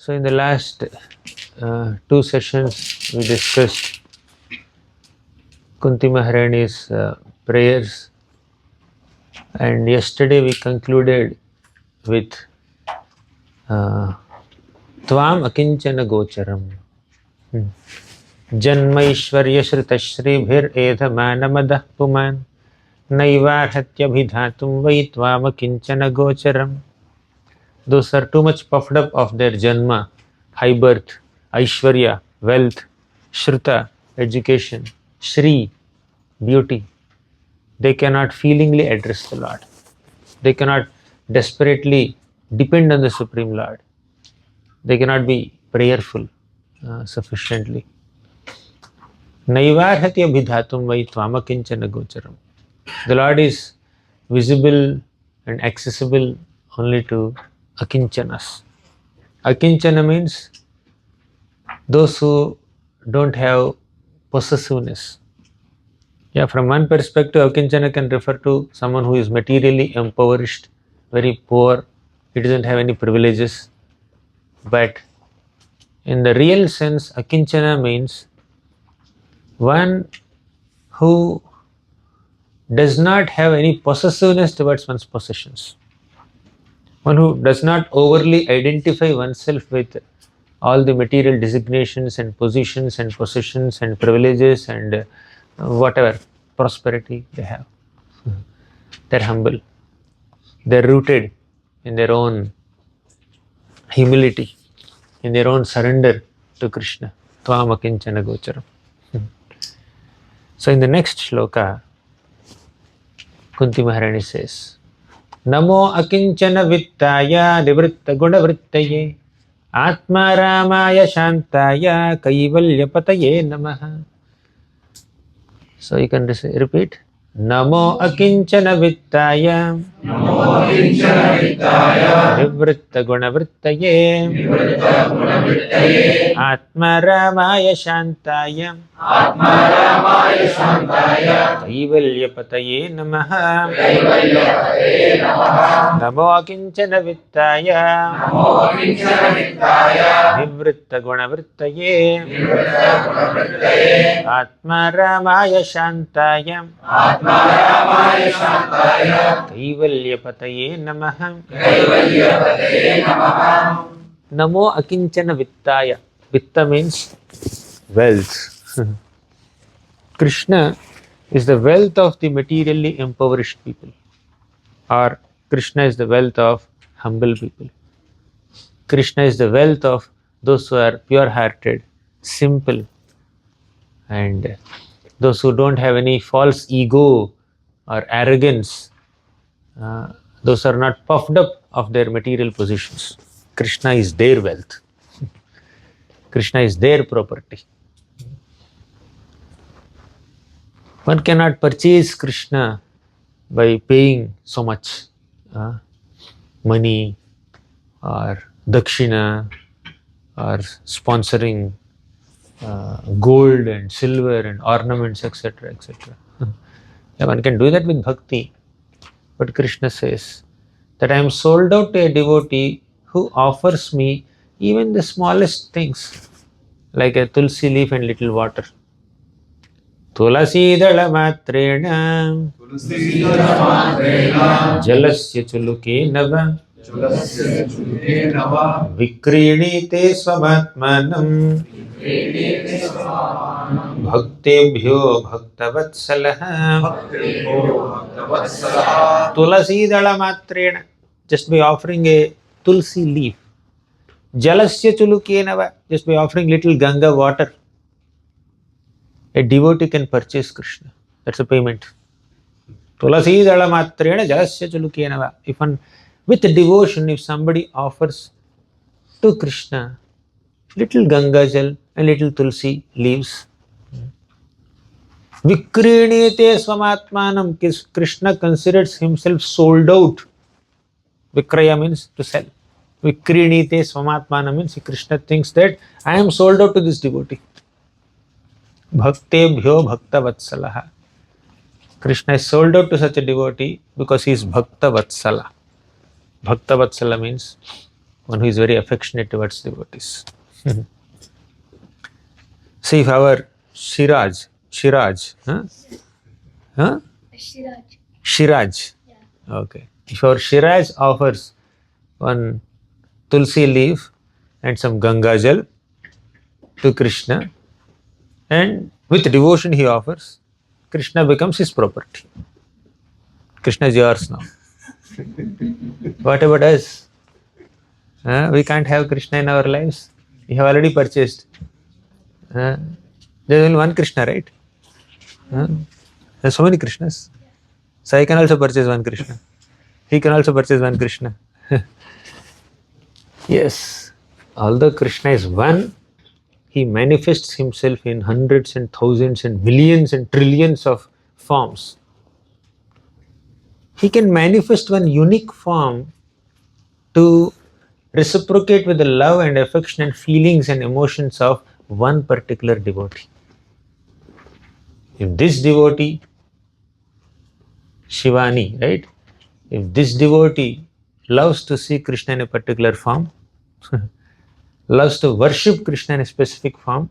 So in the last two sessions we discussed Kunti Maharani's prayers, and yesterday we concluded with Tvam Akinchana Gocharam Janmaishwarya Shritashri Edha Manamadah Puman Naivarhatya Bhidhatum Vai Tvam Akinchana Gocharam. Those are too much puffed up of their Janma, high birth, Aishwarya, wealth, Shruta, education, Shri, beauty. They cannot feelingly address the Lord. They cannot desperately depend on the Supreme Lord. They cannot be prayerful sufficiently. Naivarhatya Bhidhatum Vai Tvamakinchana Gocharam. The Lord is visible and accessible only to Akinchanas. Akinchana means those who don't have possessiveness. Yeah, from one perspective, Akinchana can refer to someone who is materially impoverished, very poor, he doesn't have any privileges. But in the real sense, Akinchana means one who does not have any possessiveness towards one's possessions. One who does not overly identify oneself with all the material designations and positions and possessions and privileges and whatever prosperity they have. They're humble. They're rooted in their own humility, in their own surrender to Krishna. Tvam Akinchana Gocharam. So in the next shloka, Kunti Maharani says, Namo Akinchana Vittaya Nivritta Gunavrittaye Atma Ramaya Shantaya Kaivalya Pataye Namaha. So you can repeat. Namo Akinchana Vittaya Nivritta Gunavrittaye Atma Ramaya Shantaya Kaivalya Pataye Namaha. Namo Akinchana Vittaya Nivritta Gunavrittaye Atma Ramaya Shantaya Kaivalya Pataye Namaha. Namo Akinchana Vittaya. Vitta means wealth. Krishna is the wealth of the materially impoverished people, or Krishna is the wealth of humble people. Krishna is the wealth of those who are pure-hearted, simple, and those who don't have any false ego or arrogance. Those are not puffed up of their material positions. Krishna is their wealth. Krishna is their property. One cannot purchase Krishna by paying so much money or dakshina or sponsoring gold and silver and ornaments, etc., etc. Yeah, one can do that with bhakti. But Krishna says that I am sold out to a devotee who offers me even the smallest things, like a tulsi leaf and little water. Tulasi dala matrena jalasya chuluke nava vikrinite swamatmanam bhaktebhyo bhaktavatsalaha. Tulasi dala matrena, just by offering a tulsi leaf. Jalasya chuluke nava, just by offering little Ganga water. A devotee can purchase Krishna. That's a payment. Tulasi dala matrena jalasya chuluke nava. If one, with devotion, if somebody offers to Krishna little Ganga jal and little tulsi leaves, vikrinite swamatmanam, Krishna considers himself sold out. Vikraya means to sell. Vikrinite swamatmanam means Krishna thinks that I am sold out to this devotee. Bhaktebhyo bhaktavatsalaha. Krishna is sold out to such a devotee because he is Bhaktavatsala. Bhaktavatsala means one who is very affectionate towards devotees. See, if our Shiraj, huh? Huh? Shiraj. Yeah. Okay. If our Shiraj offers one tulsi leaf and some Ganga jal to Krishna, and with devotion he offers, Krishna becomes his property. Krishna is yours now. What about us? We can't have Krishna in our lives. We have already purchased. There is only one Krishna, right? There are so many Krishnas. So I can also purchase one Krishna. He can also purchase one Krishna. Yes, although Krishna is one, he manifests himself in hundreds and thousands and millions and trillions of forms. He can manifest one unique form to reciprocate with the love and affection and feelings and emotions of one particular devotee. If this devotee, Shivani, right? If this devotee loves to see Krishna in a particular form, loves to worship Krishna in a specific form,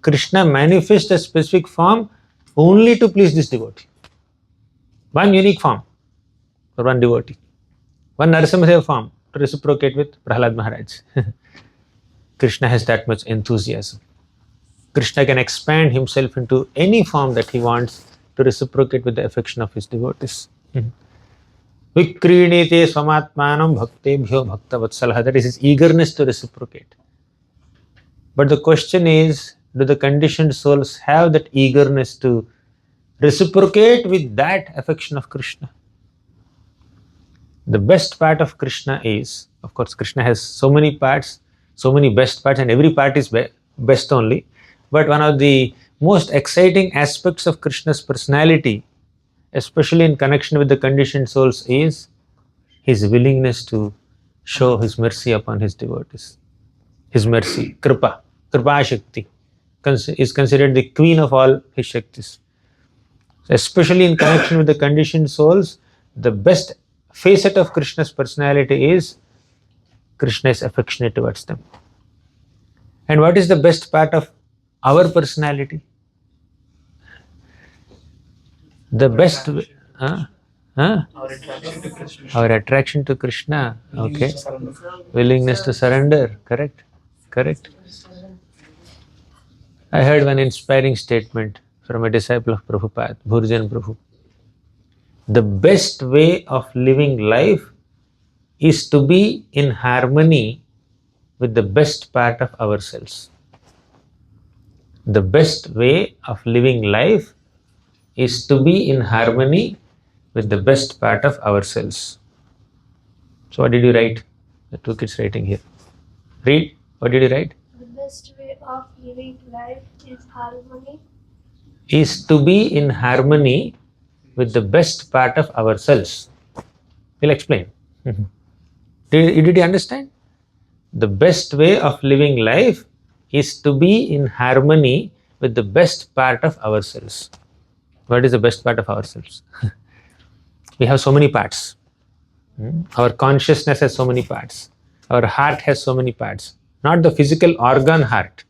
Krishna manifests a specific form only to please this devotee. One unique form for one devotee. One Narasimha form to reciprocate with Prahlad Maharaj. Krishna has that much enthusiasm. Krishna can expand himself into any form that he wants to reciprocate with the affection of his devotees. Vikrinite swamatmanam bhaktebhyo bhaktavatsalaha. That is his eagerness to reciprocate. But the question is, do the conditioned souls have that eagerness to reciprocate with that affection of Krishna? The best part of Krishna is, of course, Krishna has so many parts, so many best parts, and every part is best only. But one of the most exciting aspects of Krishna's personality, especially in connection with the conditioned souls, is his willingness to show his mercy upon his devotees. His mercy, Kripa Shakti, is considered the queen of all his Shaktis. Especially in connection with the conditioned souls, the best facet of Krishna's personality is Krishna is affectionate towards them. And what is the best part of our personality? The best, Our attraction to Krishna. our attraction to Krishna, okay, willingness to surrender, correct. I heard one inspiring statement from a disciple of Prabhupada, Bhurjan Prabhu. The best way of living life is to be in harmony with the best part of ourselves. The best way of living life is to be in harmony with the best part of ourselves. So what did you write? The two kids writing here. Read. What did you write? The best way of living life is harmony. Is to be in harmony with the best part of ourselves. We'll explain. Did you understand? The best way of living life is to be in harmony with the best part of ourselves. What is the best part of ourselves? We have so many parts. Our consciousness has so many parts. Our heart has so many parts. Not the physical organ heart.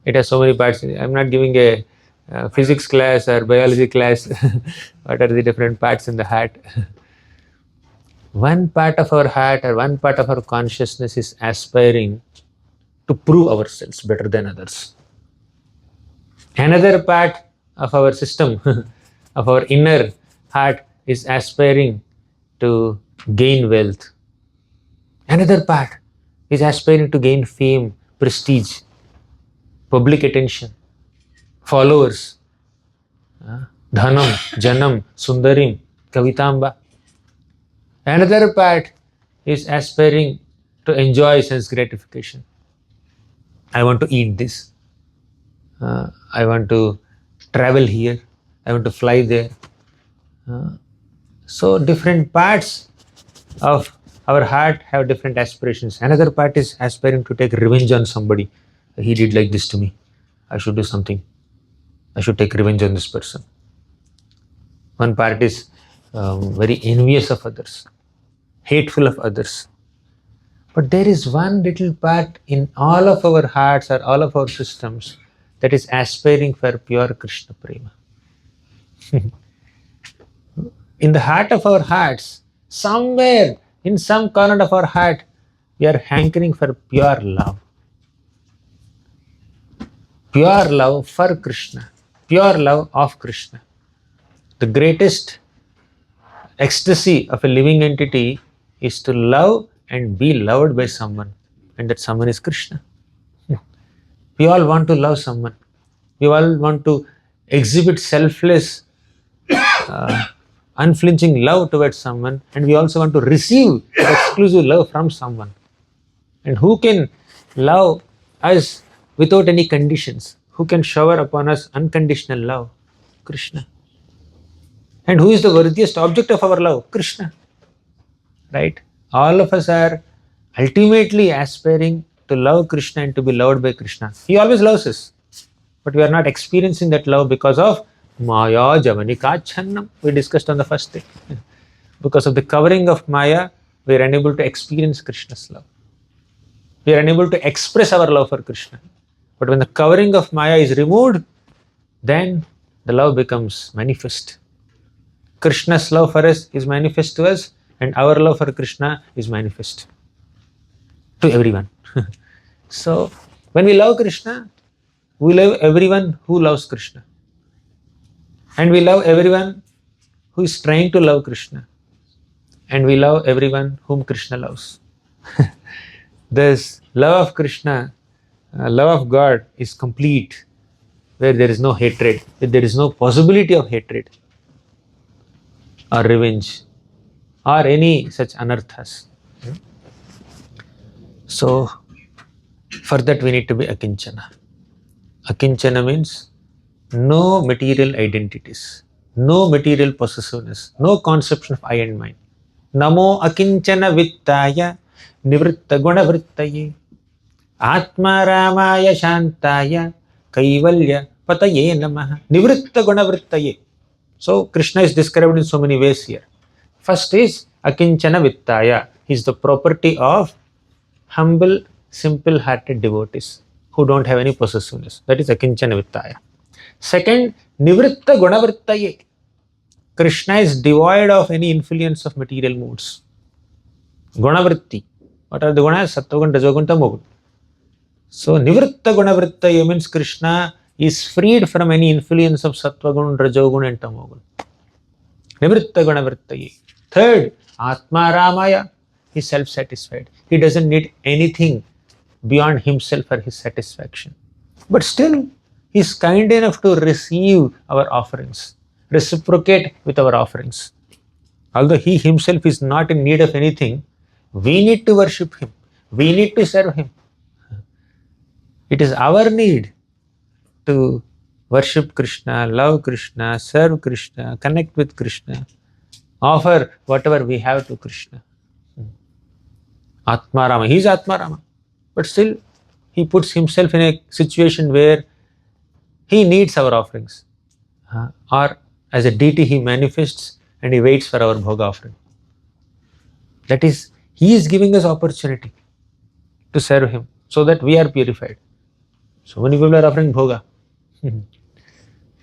It has so many parts. I'm not giving a physics class or biology class. What are the different parts in the heart? One part of our heart or one part of our consciousness is aspiring to prove ourselves better than others. Another part of our system, of our inner heart, is aspiring to gain wealth. Another part is aspiring to gain fame, prestige, public attention, followers, dhanam, janam, sundarim, kavitamba. Another part is aspiring to enjoy sense gratification. I want to eat this. I want to travel here. I want to fly there. So different parts of our heart have different aspirations. Another part is aspiring to take revenge on somebody. He did like this to me. I should do something. I should take revenge on this person. One part is very envious of others, hateful of others. But there is one little part in all of our hearts or all of our systems that is aspiring for pure Krishna Prema. In the heart of our hearts, somewhere in some corner of our heart, we are hankering for pure love. Pure love for Krishna. Pure love of Krishna. The greatest ecstasy of a living entity is to love and be loved by someone, and that someone is Krishna. We all want to love someone. We all want to exhibit selfless, unflinching love towards someone, and we also want to receive exclusive love from someone. And who can love us without any conditions? Who can shower upon us unconditional love? Krishna. And who is the worthiest object of our love? Krishna. Right? All of us are ultimately aspiring to love Krishna and to be loved by Krishna. He always loves us. But we are not experiencing that love because of Maya Javanika Channam. We discussed on the first day. Because of the covering of Maya, we are unable to experience Krishna's love. We are unable to express our love for Krishna. But when the covering of Maya is removed, then the love becomes manifest. Krishna's love for us is manifest to us, and our love for Krishna is manifest to everyone. So, when we love Krishna, we love everyone who loves Krishna. And we love everyone who is trying to love Krishna. And we love everyone whom Krishna loves. This love of Krishna, love of God is complete, where there is no hatred, where there is no possibility of hatred or revenge or any such anarthas. So, for that we need to be akinchana. Akinchana means no material identities, no material possessiveness, no conception of I and mine. Namo akinchana vittaya nivritta guna vrittaye atma ramaya shantaya kaivalya pataye namaha nivritta guna vrittaye. So Krishna is described in so many ways here. First is akinchana vittaya. He is the property of humble, simple-hearted devotees who don't have any possessiveness. That is akinchana vittaya. Second, nivritta gunavrittaye. Krishna is devoid of any influence of material moods. Gunavritti. What are the gunas? Sattvagun, rajogun, tamogun. So, nivritta gunavrittaye means Krishna is freed from any influence of sattvagun, rajogun and tamogun. Nivritta gunavrittaye. Third, atma ramaya. He is self-satisfied. He doesn't need anything beyond himself for his satisfaction. But still, he is kind enough to receive our offerings, reciprocate with our offerings. Although he himself is not in need of anything, we need to worship him. We need to serve him. It is our need to worship Krishna, love Krishna, serve Krishna, connect with Krishna, offer whatever we have to Krishna. Atmarama, he is Atmarama. But still, he puts himself in a situation where he needs our offerings. Or as a deity, he manifests and he waits for our bhoga offering. That is, he is giving us opportunity to serve him so that we are purified. So many people are offering bhoga.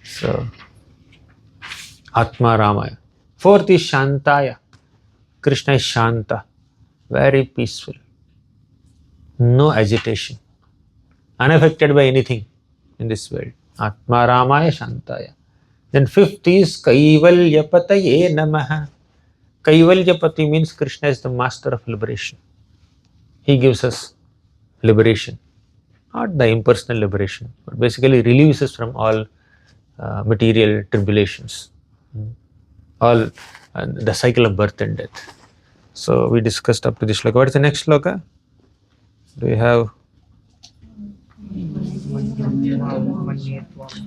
So, Atma Ramaya. Fourth is Shantaya. Krishna is Shanta, very peaceful, no agitation, unaffected by anything in this world. Atma Ramaya Shantaya. Then fifth is Kaivalyapataye Namaha. Kaivalyapati means Krishna is the master of liberation. He gives us liberation, not the impersonal liberation, but basically relieves us from all material tribulations, all the cycle of birth and death. So we discussed up to this shloka. What is the next shloka? Do you have?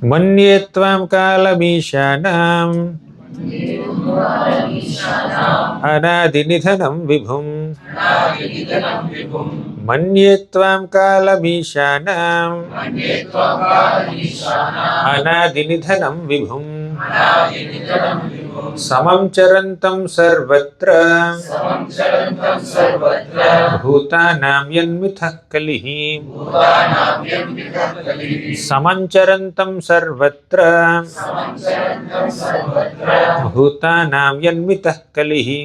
Manyetvam kalamīśānam anādinidhanam vibhum. Manyetvam kalamīśānam anādinidhanam vibhum. samam charantam sarvatra bhutanam yanmithah kalihi. Samam charantam sarvatra bhutanam yanmithah kalihi.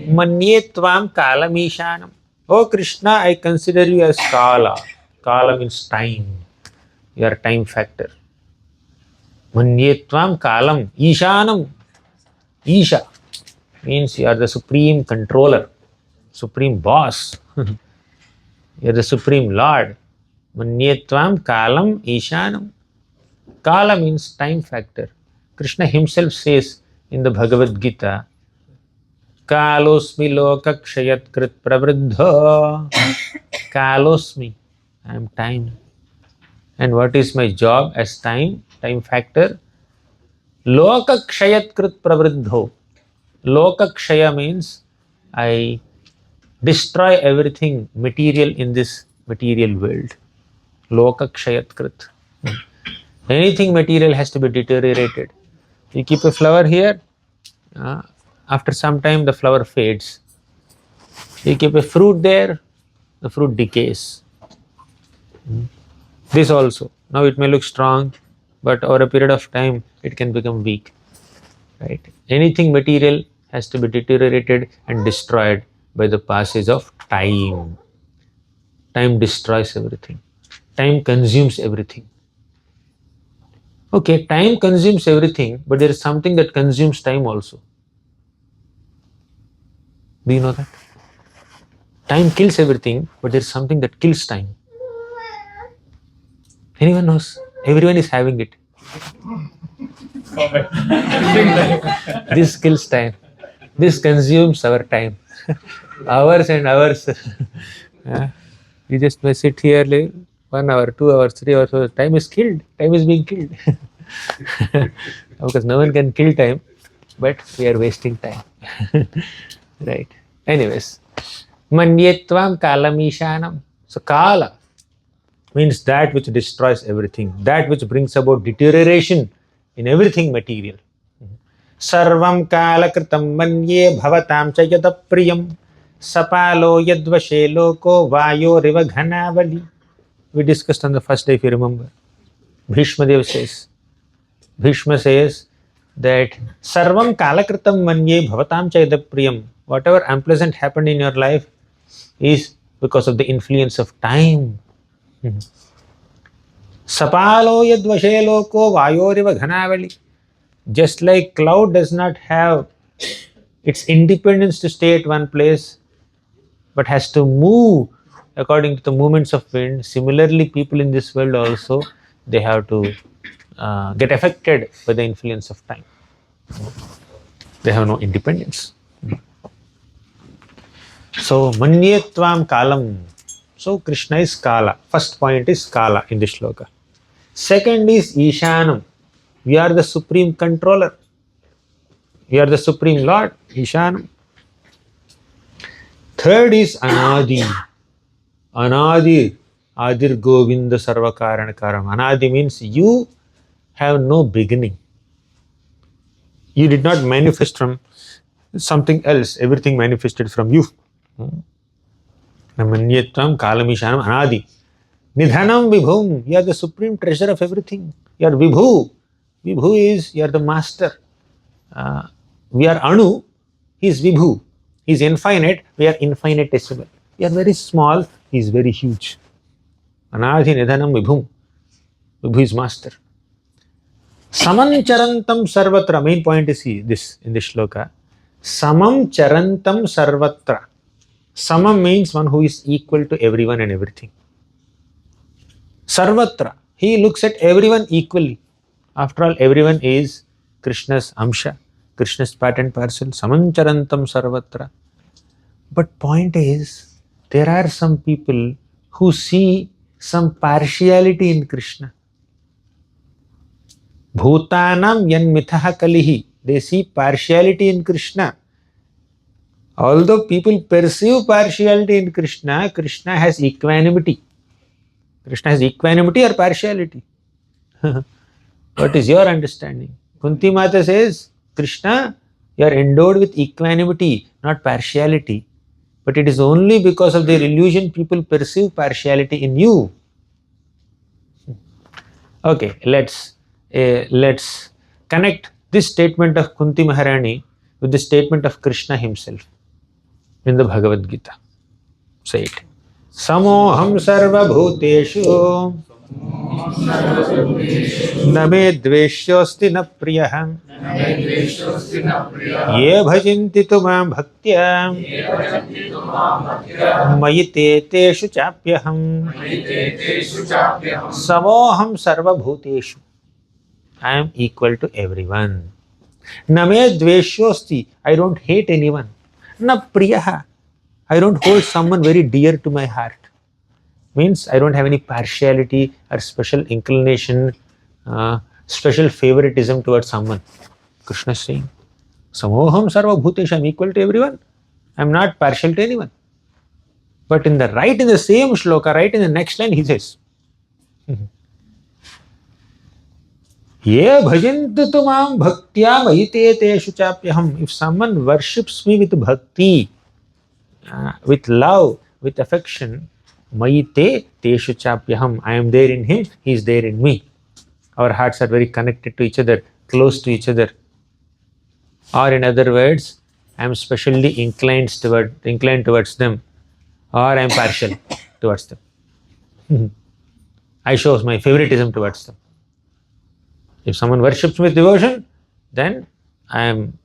Manye tvam kalamishanam. Oh Krishna, I consider you as Kala. Kala means time. You are time factor. Manye tvam kalam. Ishanam. Isha means you are the supreme controller, supreme boss. You are the supreme lord. Manye tvam kalam ishanam. Kala means time factor. Krishna himself says in the Bhagavad Gita, Kalosmi lokakshayat krit pravriddha. Kalosmi, I am time. And what is my job as time factor? Lokakshayat krit pravriddho. Lokakshaya means I destroy everything material in this material world. Lokakshayat krit. Anything material has to be deteriorated. You keep a flower here, after some time the flower fades. You keep a fruit there, the fruit decays. This also, now it may look strong, but over a period of time it can become weak. Right? Anything material has to be deteriorated and destroyed by the passage of time. Time destroys everything. Time consumes everything. Okay, time consumes everything, but there is something that consumes time also. Do you know that? Time kills everything, but there is something that kills time. Anyone knows? Everyone is having it. This kills time. This consumes our time. Hours and hours. We just may sit here 1 hour, 2 hours, 3 hours. So time is killed. Time is being killed. Because no one can kill time, but we are wasting time. Right. Anyways, Manyetvam kalamishanam. So kala means that which destroys everything, that which brings about deterioration in everything material. Sarvam kala kritam manye bhavatam cha yada priyam sapalo yadvashe loko vayo riva ghanavali. We discussed on the first day, if you remember. Bhishma says that sarvam kalakritam manye bhavatam cha yada priyam. Whatever unpleasant happened in your life is because of the influence of time. Sapalo yadvashe loko vayoriva ghanavali. Just like cloud does not have its independence to stay at one place, but has to move according to the movements of wind, similarly people in this world also, they have to get affected by the influence of time. They have no independence. So, Manyetvam kalam. So, Krishna is Kala. First point is Kala in this shloka. Second is Ishanam. We are the supreme controller. We are the supreme lord, Ishanam. Third is Anadi. Anadi. Adir Govinda Sarva Karanakaram. Anadi means you have no beginning. You did not manifest from something else. Everything manifested from you. Namanyetvam kalamishanam anadi. Nidhanam vibhum. You are the supreme treasure of everything. You are vibhu. Vibhu is, you are the master. We are anu. He is vibhu. He is infinite. We are infinitesimal. We are very small. He is very huge. Anadi nidhanam vibhum. Vibhu is master. Samam charantam sarvatra. Main point is this in this shloka. Samam charantam sarvatra. Samam means one who is equal to everyone and everything. Sarvatra. He looks at everyone equally. After all, everyone is Krishna's amsha, Krishna's part and parcel. Samam charantam sarvatra. But point is, there are some people who see some partiality in Krishna. Bhutanam yanmithaha kalihi. They see partiality in Krishna. Although people perceive partiality in Krishna, Krishna has equanimity. Krishna has equanimity or partiality? What is your understanding? Kunti Mata says, Krishna, you are endowed with equanimity, not partiality. But it is only because of their illusion people perceive partiality in you. Okay, let's connect this statement of Kunti Maharani with the statement of Krishna himself in the Bhagavad Gita. Say it. Samoham sarva bhuteshu न मे द्वेष्योऽस्ति न प्रियः ये भजन्ति तु मां भक्त्या मयि ते तेषु चाप्यहम् समोऽहं सर्वभूतेषु. I am equal to everyone. न मे द्वेष्योऽस्ति, I don't hate anyone. न प्रियः, I don't hold someone very dear to my heart. Means I don't have any partiality or special inclination, special favoritism towards someone. Krishna is saying, Samoham sarva bhuteshu, I am equal to everyone. I am not partial to anyone. But in the same shloka, right in the next line, he says, Ye bhajantu tumam bhaktya mahite teshu chapyaham. If someone worships me with bhakti, with love, with affection, Mayite teshu chapyaham. I am there in him, he is there in me. Our hearts are very connected to each other, close to each other. Or in other words, I am specially inclined towards them, or I am partial towards them. I show my favoritism towards them. If someone worships with devotion, then I am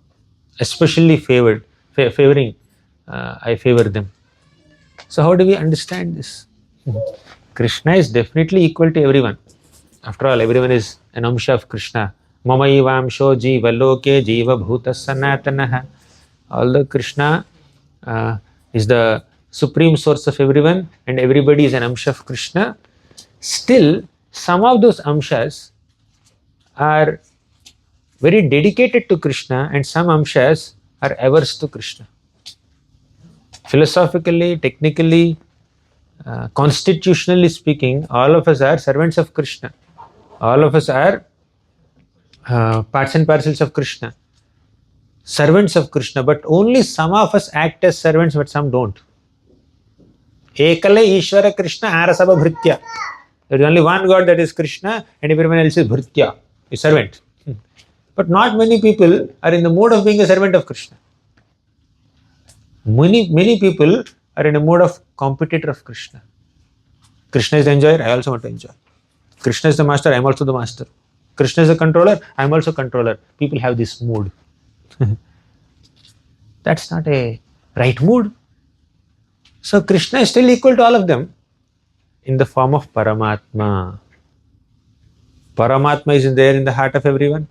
especially favoring. I favor them. So how do we understand this? Krishna is definitely equal to everyone. After all, everyone is an amsha of Krishna. Mamayivamsho jiva loke jiva bhuta sanatanaha. Although Krishna is the supreme source of everyone and everybody is an amsha of Krishna, still some of those amshas are very dedicated to Krishna and some amshas are averse to Krishna. Philosophically, technically, constitutionally speaking, all of us are servants of Krishna. All of us are parts and parcels of Krishna, servants of Krishna, but only some of us act as servants, but some don't. Ekale Ishvara Krishna Arasabha Bhritya. There is only one God, that is Krishna, and everyone else is Bhritya, a servant. But not many people are in the mode of being a servant of Krishna. Many people are in a mode of competitor of Krishna. Krishna is the enjoyer, I also want to enjoy. Krishna is the master, I am also the master. Krishna is the controller, I am also controller. People have this mood. That's not a right mood. So Krishna is still equal to all of them in the form of Paramatma. Paramatma is there in the heart of everyone.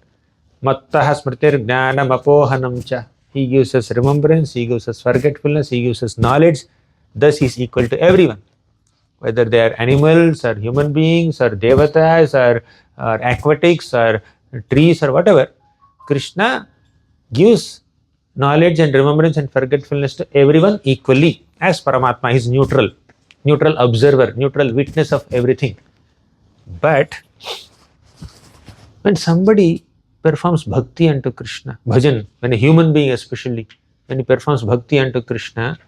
Mattaha smritir jnanam apohanam cha. He gives us remembrance, he gives us forgetfulness, he gives us knowledge. Thus he is equal to everyone. Whether they are animals or human beings or devatas or aquatics or trees or whatever, Krishna gives knowledge and remembrance and forgetfulness to everyone equally. As Paramatma, he is neutral observer, neutral witness of everything. But when somebody performs bhakti unto Krishna, bhajan, when a human being especially, when he performs bhakti unto Krishna,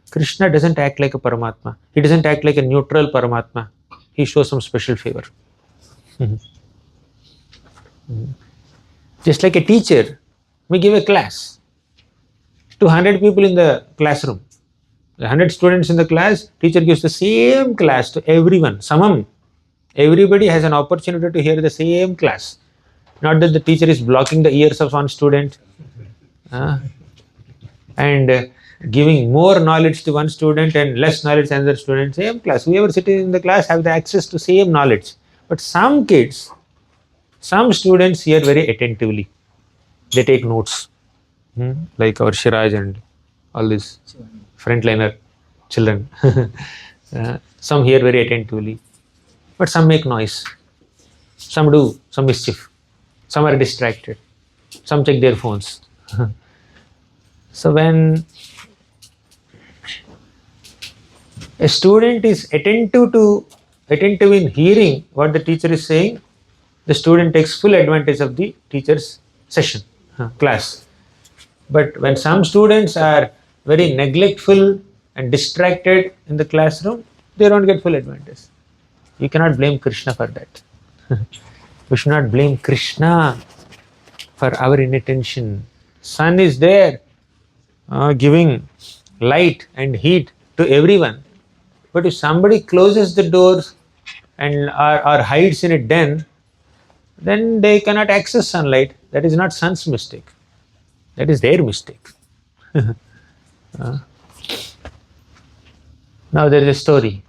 Krishna doesn't act like a Paramatma. He doesn't act like a neutral Paramatma. He shows some special favor. Just like a teacher may give a class to 100 people in the classroom. 100 students in the class, teacher gives the same class to everyone, samam. Everybody has an opportunity to hear the same class. Not that the teacher is blocking the ears of one student and giving more knowledge to one student and less knowledge to another student. Same class. Whoever sitting in the class have the access to same knowledge. But some kids, some students hear very attentively. They take notes. Like our Shiraj and all these frontliner children. Some hear very attentively. But some make noise. Some do some mischief. Some are distracted. Some check their phones. So when a student is attentive in hearing what the teacher is saying, the student takes full advantage of the teacher's session, class. But when some students are very neglectful and distracted in the classroom, they don't get full advantage. You cannot blame Krishna for that. We should not blame Krishna for our inattention. Sun is there, giving light and heat to everyone. But if somebody closes the doors and or hides in a den, then they cannot access sunlight. That is not sun's mistake. That is their mistake. Now there is a story.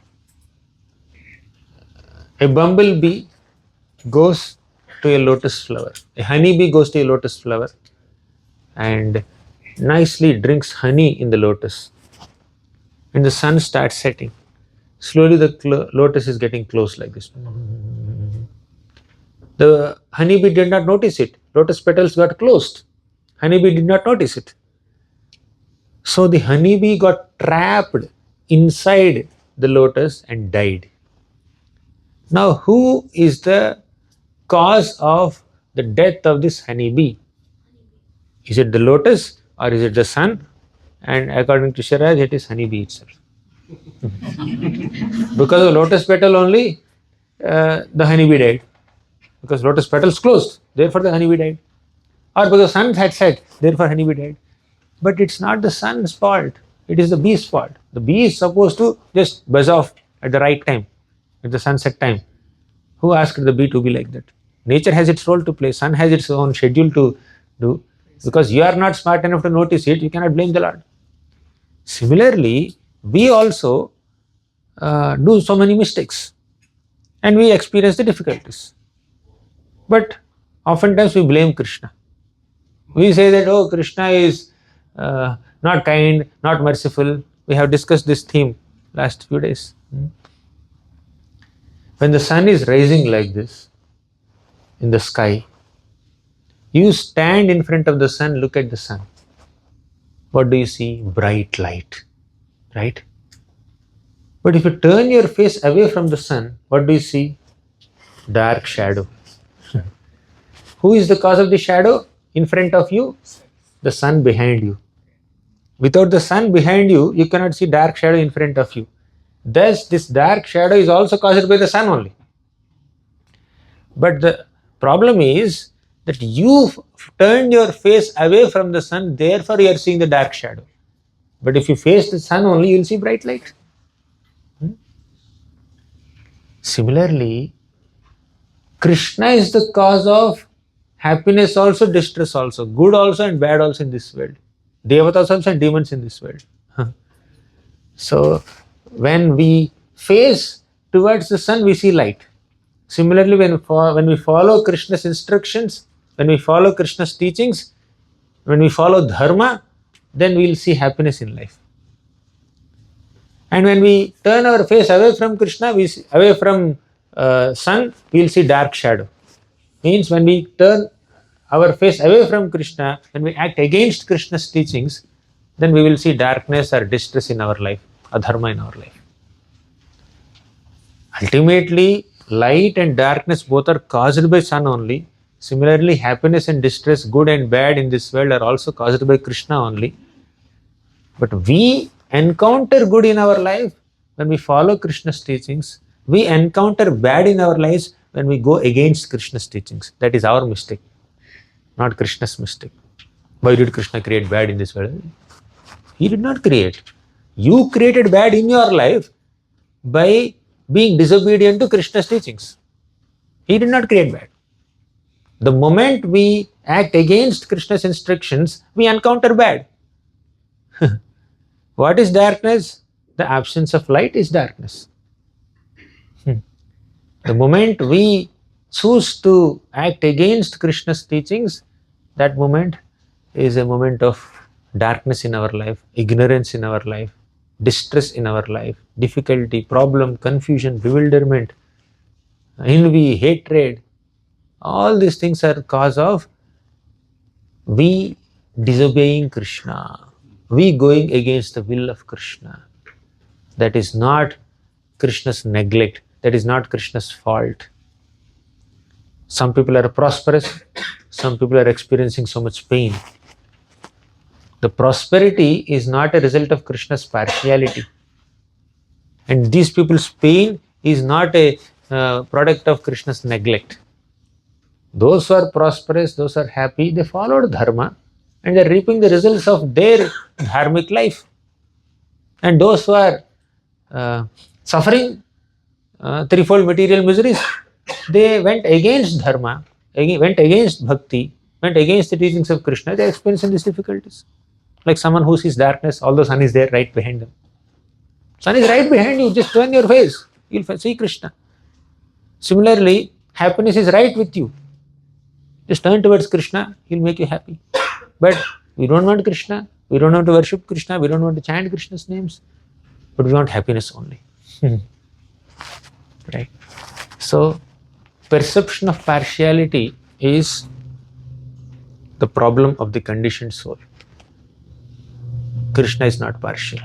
A bumblebee goes to a lotus flower. A honeybee goes to a lotus flower and nicely drinks honey in the lotus. When the sun starts setting, slowly the lotus is getting closed like this. The honeybee did not notice it. Lotus petals got closed. Honeybee did not notice it. So the honeybee got trapped inside the lotus and died. Now, who is the cause of the death of this honeybee? Is it the lotus or is it the sun? And according to Sharaj, it is honeybee itself. Because of lotus petal only, the honeybee died. Because lotus petals closed, therefore the honeybee died. Or because the sun had set, therefore honeybee died. But it's not the sun's fault, it is the bee's fault. The bee is supposed to just buzz off at the right time, at the sunset time. Who asked the bee to be like that? Nature has its role to play, sun has its own schedule to do. Because you are not smart enough to notice it, you cannot blame the Lord. Similarly, we also do so many mistakes and we experience the difficulties. But oftentimes we blame Krishna. We say that, oh, Krishna is not kind, not merciful. We have discussed this theme last few days. When the sun is rising like this in the sky, you stand in front of the sun, look at the sun. What do you see? Bright light, right? But if you turn your face away from the sun, what do you see? Dark shadow. Who is the cause of the shadow in front of you? The sun behind you. Without the sun behind you, you cannot see dark shadow in front of you. Thus, this dark shadow is also caused by the sun only. But the problem is that you turned your face away from the sun, therefore you are seeing the dark shadow. But if you face the sun only, you will see bright light. Similarly, Krishna is the cause of happiness also, distress also, good also and bad also in this world. Devatas also and demons in this world. So, when we face towards the sun, we see light. Similarly, when we follow Krishna's instructions, when we follow Krishna's teachings, when we follow dharma, then we will see happiness in life. And when we turn our face away from Krishna, away from sun, we will see dark shadow. Means when we turn our face away from Krishna, when we act against Krishna's teachings, then we will see darkness or distress in our life, adharma in our life. Ultimately, light and darkness both are caused by sun only. Similarly, happiness and distress, good and bad in this world are also caused by Krishna only. But we encounter good in our life when we follow Krishna's teachings. We encounter bad in our lives when we go against Krishna's teachings. That is our mistake, not Krishna's mistake. Why did Krishna create bad in this world? He did not create. You created bad in your life by being disobedient to Krishna's teachings. He did not create bad. The moment we act against Krishna's instructions, we encounter bad. What is darkness? The absence of light is darkness. The moment we choose to act against Krishna's teachings, that moment is a moment of darkness in our life, ignorance in our life, distress in our life, difficulty, problem, confusion, bewilderment, envy, hatred. All these things are cause of we disobeying Krishna, we going against the will of Krishna. That is not Krishna's neglect, that is not Krishna's fault. Some people are prosperous, some people are experiencing so much pain. The prosperity is not a result of Krishna's partiality. And these people's pain is not a product of Krishna's neglect. Those who are prosperous, those who are happy, they followed dharma and they are reaping the results of their dharmic life. And those who are suffering threefold material miseries, they went against dharma, went against bhakti, went against the teachings of Krishna, they are experiencing these difficulties. Like someone who sees darkness, although sun is there right behind them. Sun is right behind you, just turn your face, you'll see Krishna. Similarly, happiness is right with you. Just turn towards Krishna, he'll make you happy. But we don't want Krishna, we don't want to worship Krishna, we don't want to chant Krishna's names, but we want happiness only. Right? So, perception of partiality is the problem of the conditioned soul. Krishna is not partial.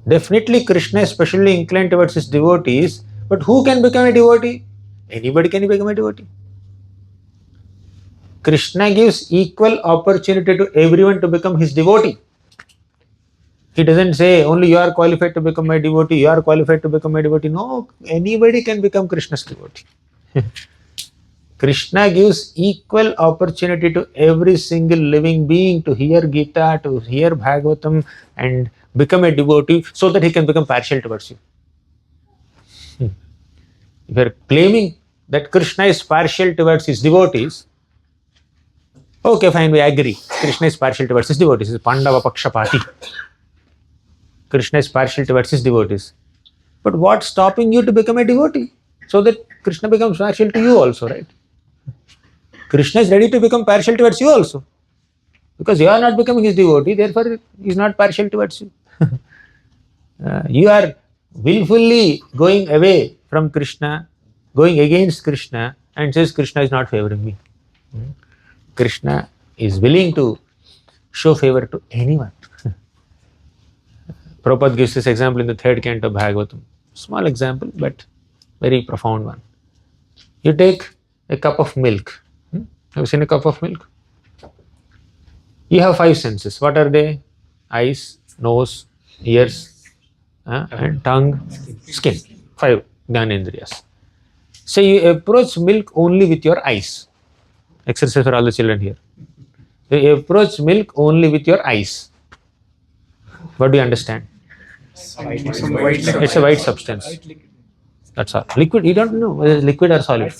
Definitely Krishna is specially inclined towards his devotees, but who can become a devotee? Anybody can become a devotee. Krishna gives equal opportunity to everyone to become his devotee. He doesn't say only you are qualified to become my devotee, you are qualified to become my devotee. No, anybody can become Krishna's devotee. Krishna gives equal opportunity to every single living being to hear Gita, to hear Bhagavatam and become a devotee so that he can become partial towards you. If you are claiming that Krishna is partial towards his devotees, okay, fine, we agree. Krishna is partial towards his devotees. It's Pandava Pakshapati. Krishna is partial towards his devotees. But what's stopping you to become a devotee? So that Krishna becomes partial to you also, right? Krishna is ready to become partial towards you also. Because you are not becoming his devotee, therefore he is not partial towards you. You are willfully going away from Krishna, going against Krishna, and says Krishna is not favoring me. Krishna is willing to show favor to anyone. Prabhupada gives this example in the 3rd canto of Bhagavatam. Small example, but very profound one. You take a cup of milk. Have you seen a cup of milk? You have 5 senses. What are they? Eyes, nose, ears, and tongue, skin. 5 Jnanendriyas. So you approach milk only with your eyes. Exercise for all the children here. You approach milk only with your eyes. What do you understand? It's a white substance. That's all. Liquid, you don't know whether it's liquid or solid.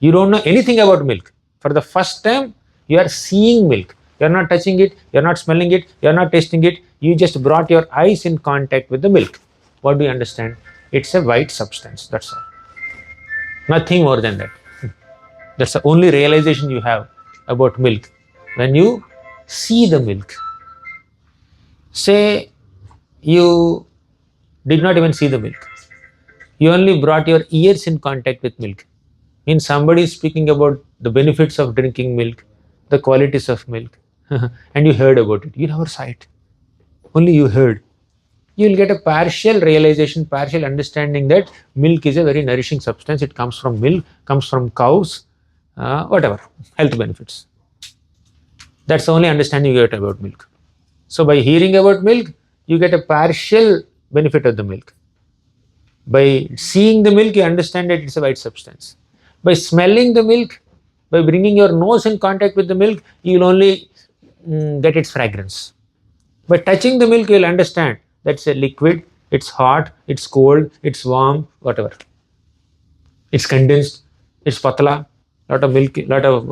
You don't know anything about milk. For the first time, you are seeing milk. You are not touching it, you are not smelling it, you are not tasting it. You just brought your eyes in contact with the milk. What do you understand? It's a white substance. That's all. Nothing more than that. That's the only realization you have about milk. When you see the milk, say you did not even see the milk. You only brought your ears in contact with milk. Means somebody is speaking about the benefits of drinking milk, the qualities of milk, and you heard about it. You never saw it. Only you heard. You will get a partial realization, partial understanding that milk is a very nourishing substance. It comes from milk, comes from cows, whatever, health benefits. That's the only understanding you get about milk. So by hearing about milk, you get a partial benefit of the milk. By seeing the milk, you understand that it's a white substance. By smelling the milk, by bringing your nose in contact with the milk, you will only get its fragrance. By touching the milk, you will understand that's a liquid, it's hot, it's cold, it's warm, whatever. It's condensed, it's patla, lot of milk, lot of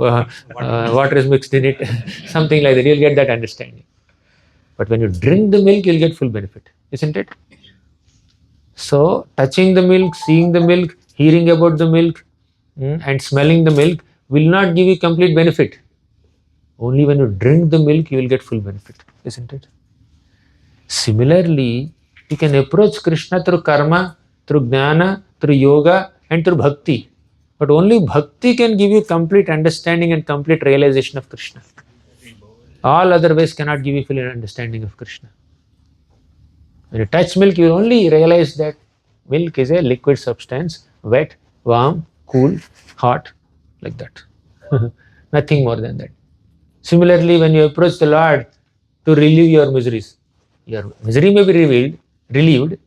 water is mixed in it, something like that. You'll get that understanding. But when you drink the milk, you'll get full benefit, isn't it? So, touching the milk, seeing the milk, hearing about the milk, and smelling the milk will not give you complete benefit. Only when you drink the milk, you will get full benefit, isn't it? Similarly, you can approach Krishna through karma, through jnana, through yoga, and through bhakti. But only bhakti can give you complete understanding and complete realization of Krishna. All other ways cannot give you full understanding of Krishna. When you touch milk, you will only realize that milk is a liquid substance, wet, warm, cool, hot, like that. Nothing more than that. Similarly, when you approach the Lord to relieve your miseries, your misery may be relieved,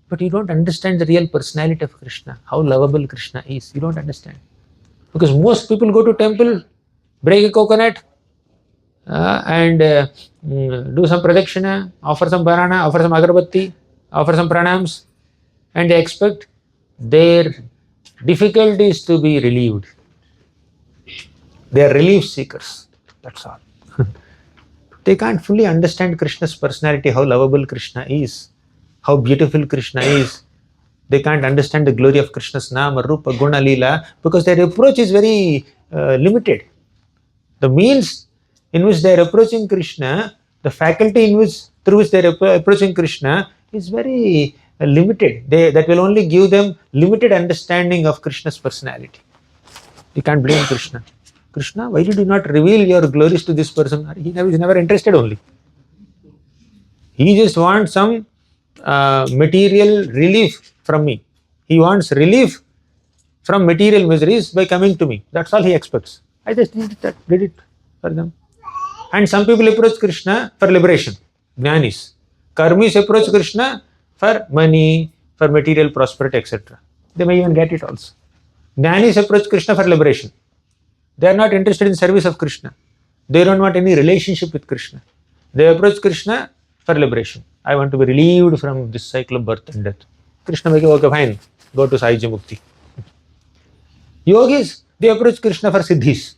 but you don't understand the real personality of Krishna, how lovable Krishna is. You don't understand. Because most people go to temple, break a coconut, and do some pradakshina, offer some banana, offer some agarbatti, offer some pranams, and they expect their difficulties to be relieved. They are relief seekers. That's all. They can't fully understand Krishna's personality, how lovable Krishna is, how beautiful Krishna is. They can't understand the glory of Krishna's Nama, Rupa, Guna, Leela, because their approach is very limited. The means in which they are approaching Krishna, the faculty through which they are approaching Krishna is very limited. That will only give them limited understanding of Krishna's personality. You can't blame Krishna. Krishna, why did you not reveal your glories to this person? He is never interested only. He just wants some material relief from me. He wants relief from material miseries by coming to me. That's all he expects. I just did it for them. And some people approach Krishna for liberation, jnanis. Karmis approach Krishna for money, for material prosperity, etc. They may even get it also. Jnanis approach Krishna for liberation. They are not interested in service of Krishna. They don't want any relationship with Krishna. They approach Krishna for liberation. I want to be relieved from this cycle of birth and death. Krishna may go, okay, fine, go to Sahaja Mukti. Yogis, they approach Krishna for siddhis.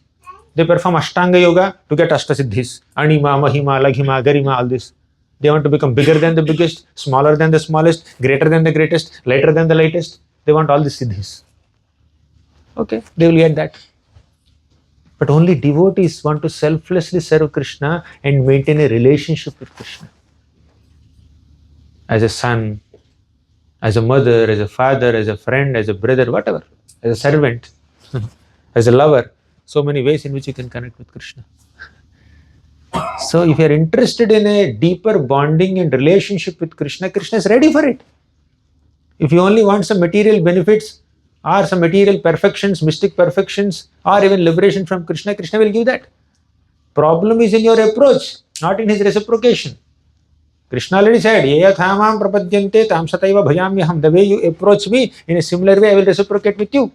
They perform Ashtanga Yoga to get Ashtasiddhis. Anima, Mahima, Laghima, Garima, all this. They want to become bigger than the biggest, smaller than the smallest, greater than the greatest, lighter than the lightest. They want all these siddhis. Okay, they will get that. But only devotees want to selflessly serve Krishna and maintain a relationship with Krishna. As a son, as a mother, as a father, as a friend, as a brother, whatever, as a servant, as a lover, so many ways in which you can connect with Krishna. So if you are interested in a deeper bonding and relationship with Krishna, Krishna is ready for it. If you only want some material benefits or some material perfections, mystic perfections, or even liberation from Krishna, Krishna will give that. Problem is in your approach, not in his reciprocation. Krishna already said, Yayathamam prapadyante tam sataiva bhajamyaham. The way you approach me, in a similar way I will reciprocate with you.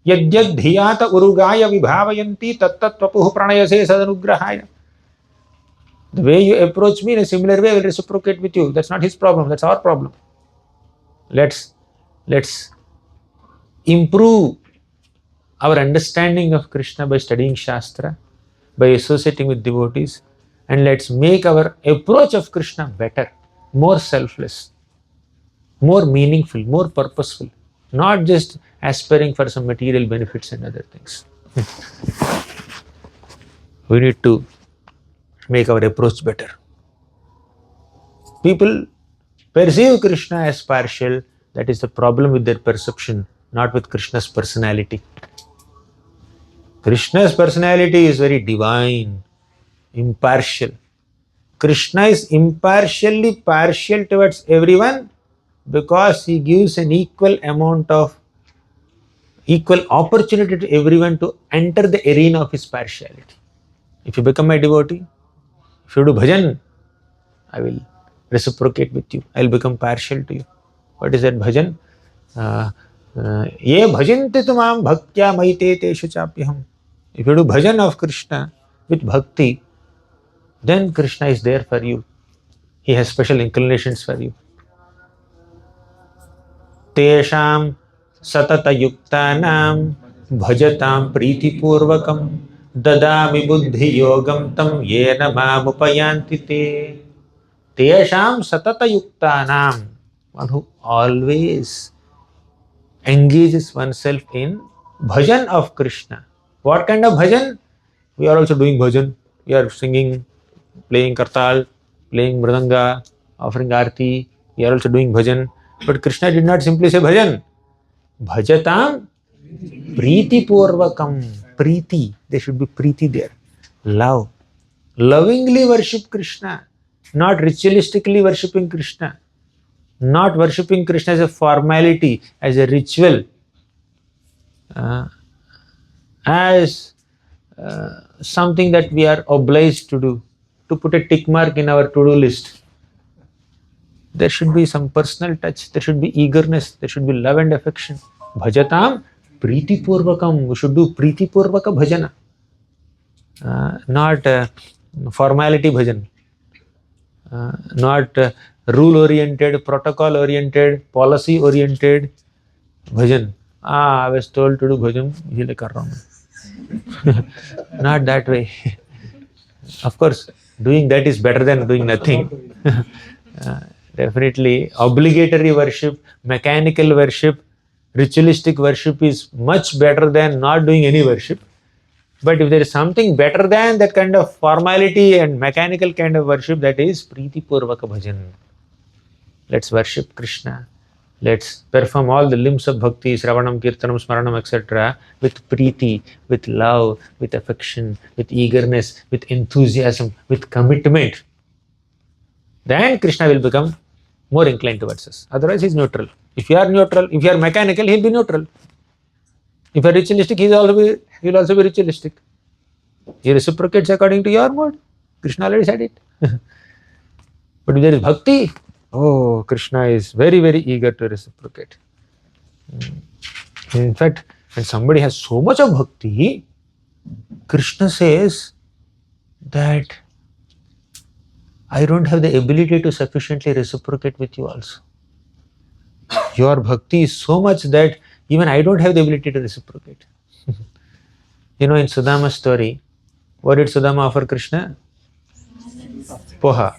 Yadyad dhiyata urugaya vibhavayanti tattat tvapuh pranayase sadanugrahaya. The way you approach me in a similar way I will reciprocate with you. That's not his problem, that's our problem. Let's improve our understanding of Krishna by studying Shastra, by associating with devotees, and let's make our approach of Krishna better, more selfless, more meaningful, more purposeful, not just aspiring for some material benefits and other things. We need to make our approach better. People perceive Krishna as partial. That is the problem with their perception, not with Krishna's personality. Krishna's personality is very divine, impartial. Krishna is impartially partial towards everyone because he gives an equal opportunity to everyone to enter the arena of his partiality. If you become my devotee, if you do bhajan, I will reciprocate with you. I will become partial to you. What is that bhajan? Ye bhajante tumam bhaktya maite teshu chapyaham. If you do bhajan of Krishna with bhakti, then Krishna is there for you. He has special inclinations for you. Tesham satata yuktanam bhajatam priti purvakam dadami buddhi yogam tam yena mam upayanti te. Tesham satata yuktanam, one who always engages oneself in bhajan of Krishna. What kind of bhajan? We are also doing bhajan. We are singing, playing kartal, playing mridanga, offering arti. We are also doing bhajan. But Krishna did not simply say bhajan. Bhajatam priti purvakam. Priti. There should be priti there. Love. Lovingly worship Krishna. Not ritualistically worshipping Krishna. Not worshipping Krishna as a formality, as a ritual. as something that we are obliged to do, to put a tick mark in our to-do list. There should be some personal touch, there should be eagerness, there should be love and affection. Bhajatam Priti Purvakam. We should do Priti Purvaka bhajana, not formality bhajan, not rule oriented, protocol oriented, policy oriented bhajan. I was told to do bhajan, isliye kar raha hu. Not that way. Of course, doing that is better than doing nothing. Definitely, obligatory worship, mechanical worship, ritualistic worship is much better than not doing any worship. But if there is something better than that kind of formality and mechanical kind of worship, that is Priti Purvaka Bhajan. Let's worship Krishna. Let's perform all the limbs of bhakti, Sravanam, Kirtanam, Smaranam, etc. with Priti, with love, with affection, with eagerness, with enthusiasm, with commitment. Then Krishna will become more inclined towards us. Otherwise, he is neutral. If you are neutral, if you are mechanical, he will be neutral. If you are ritualistic, he will also be ritualistic. He reciprocates according to your mode. Krishna already said it. But if there is bhakti, oh, Krishna is very, very eager to reciprocate. In fact, when somebody has so much of bhakti, Krishna says that I don't have the ability to sufficiently reciprocate with you also. Your bhakti is so much that even I don't have the ability to reciprocate. You know, in Sudama's story, what did Sudama offer Krishna? Poha.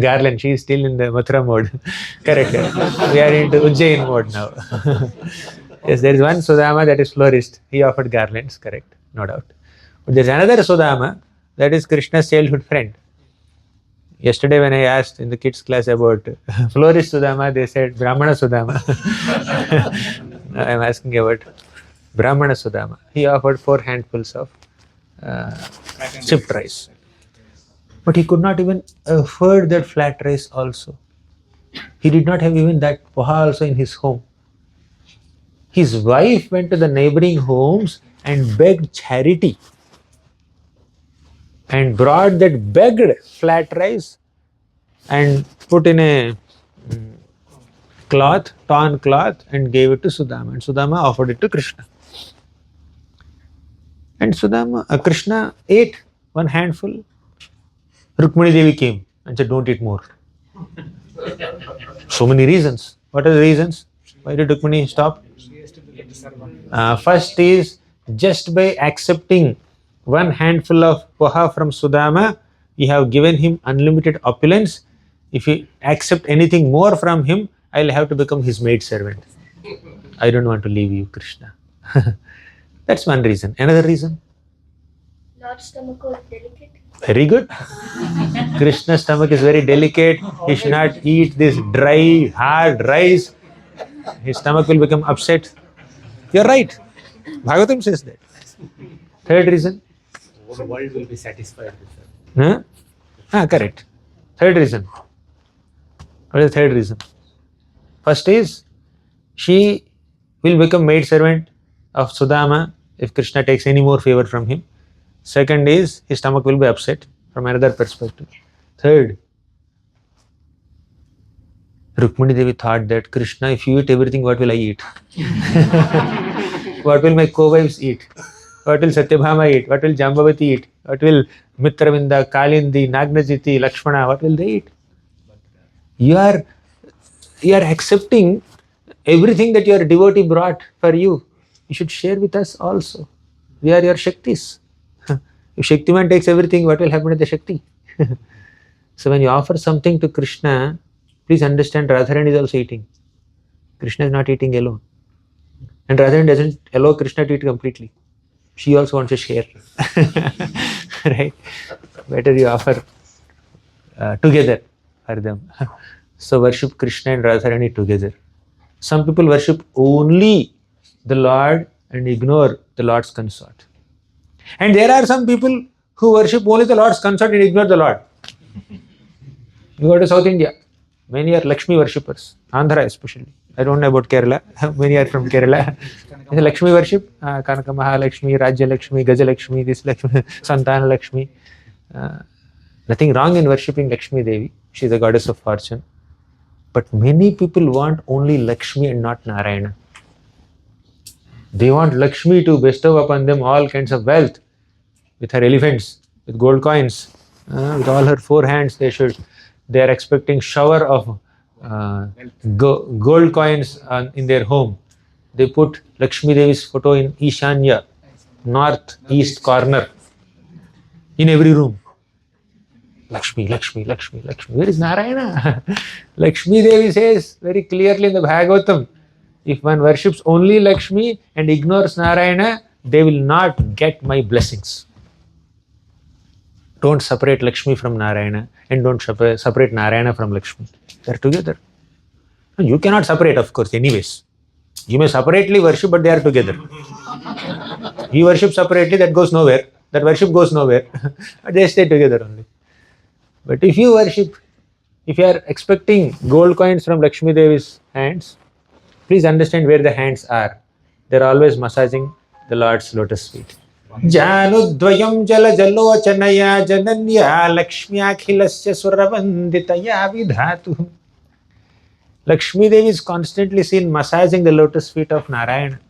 Garland. She is still in the Mathura mode. Correct. We are into Ujjain mode now. Yes, there is one Sudama that is florist. He offered garlands. Correct. No doubt. But there is another Sudama that is Krishna's childhood friend. Yesterday when I asked in the kids class about florist Sudama, they said Brahmana Sudama. Now I am asking about Brahmana Sudama. He offered 4 handfuls of chipped rice. But he could not even afford that flat rice also. He did not have even that poha also in his home. His wife went to the neighboring homes and begged charity and brought that begged flat rice and put in a cloth, torn cloth, and gave it to Sudama. And Sudama offered it to Krishna. And Krishna ate one handful. Rukmini Devi came and said, don't eat more. So many reasons. What are the reasons? Why did Rukmini stop? First is, just by accepting one handful of poha from Sudama, you have given him unlimited opulence. If you accept anything more from him, I will have to become his maid servant. I don't want to leave you, Krishna. That's one reason. Another reason? Lord's stomach was delicate. Very good. Krishna's stomach is very delicate. He should not eat this dry, hard rice. His stomach will become upset. You're right. Bhagavatam says that. Third reason? The world will be satisfied with that. Correct. Third reason. What is the third reason? First is, she will become maid servant of Sudama if Krishna takes any more favor from him. Second is, his stomach will be upset from another perspective. Third, Rukmini Devi thought that, Krishna, if you eat everything, what will I eat? What will my co-wives eat? What will Satyabhama eat? What will Jambavati eat? What will Mitravinda, Kalindi, Nagnajiti, Lakshmana, what will they eat? You are accepting everything that your devotee brought for you. You should share with us also. We are your Shaktis. If Shaktiman takes everything, what will happen to the Shakti? So when you offer something to Krishna, please understand Radharani is also eating. Krishna is not eating alone. And Radharani doesn't allow Krishna to eat completely. She also wants to share. Right? Better you offer together for them. So worship Krishna and Radharani together. Some people worship only the Lord and ignore the Lord's consort. And there are some people who worship only the Lord's consort and ignore the Lord. You go to South India, Many are Lakshmi worshippers, Andhra especially. I don't know about Kerala. Many are from Kerala. It's Lakshmi worship, Kanaka Mahalakshmi, Rajya Lakshmi, Gaja Lakshmi, this Lakshmi, Santana Lakshmi. Nothing wrong in worshipping Lakshmi Devi. She is the goddess of fortune. But many people want only Lakshmi and not Narayana. They want Lakshmi to bestow upon them all kinds of wealth with her elephants, with gold coins, with all her 4 hands. They are expecting shower of gold coins in their home. They put Lakshmi Devi's photo in Ishanya, north-east corner, in every room. Lakshmi, Lakshmi, Lakshmi, Lakshmi. Where is Narayana? Lakshmi Devi says very clearly in the Bhagavatam, if one worships only Lakshmi and ignores Narayana, they will not get my blessings. Don't separate Lakshmi from Narayana and don't separate Narayana from Lakshmi. They are together. You cannot separate, of course, anyways. You may separately worship, but they are together. You worship separately, that goes nowhere. That worship goes nowhere. They stay together only. But if you worship, if you are expecting gold coins from Lakshmi Devi's hands, please understand where the hands are. They are always massaging the Lord's lotus feet. Janudvayam jala jalochanaya jananya lakshmyakhilasya suravanditaya vidhatu. Lakshmi Devi is constantly seen massaging the lotus feet of Narayana.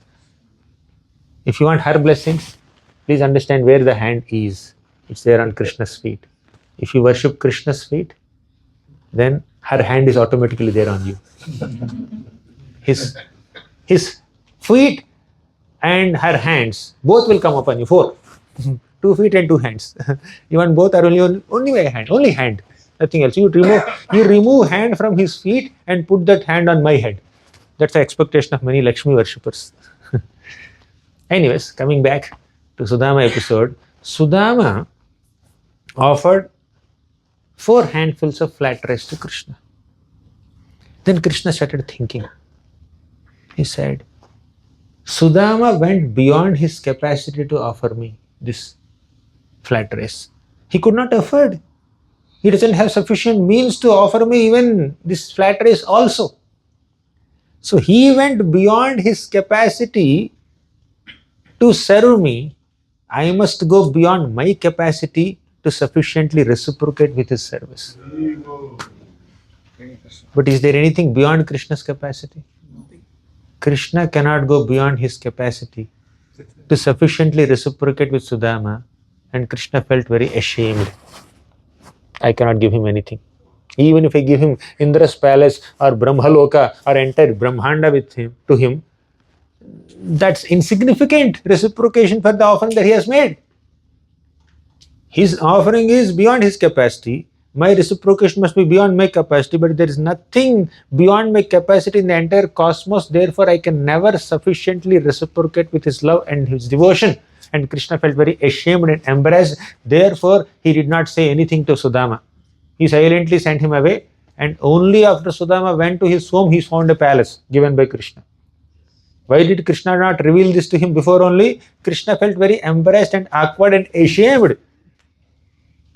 If you want her blessings, please understand where the hand is. It's there on Krishna's feet. If you worship Krishna's feet, then her hand is automatically there on you. His feet and her hands, both will come upon you. 4. 2 feet and 2 hands. Even both are only a hand, only hand. Nothing else. You remove hand from his feet and put that hand on my head. That's the expectation of many Lakshmi worshippers. Anyways, coming back to Sudama episode, Sudama offered 4 handfuls of flat rice to Krishna. Then Krishna started thinking. He said, Sudama went beyond his capacity to offer me this flat rice. He could not afford. He doesn't have sufficient means to offer me even this flat rice also. So he went beyond his capacity to serve me. I must go beyond my capacity to sufficiently reciprocate with his service. But is there anything beyond Krishna's capacity? Krishna cannot go beyond his capacity to sufficiently reciprocate with Sudama, and Krishna felt very ashamed. I cannot give him anything. Even if I give him Indra's palace or Brahmaloka or entire Brahmanda to him, that's insignificant reciprocation for the offering that he has made. His offering is beyond his capacity. My reciprocation must be beyond my capacity, but there is nothing beyond my capacity in the entire cosmos. Therefore, I can never sufficiently reciprocate with his love and his devotion. And Krishna felt very ashamed and embarrassed. Therefore, he did not say anything to Sudama. He silently sent him away, and only after Sudama went to his home, he found a palace given by Krishna. Why did Krishna not reveal this to him before only? Krishna felt very embarrassed and awkward and ashamed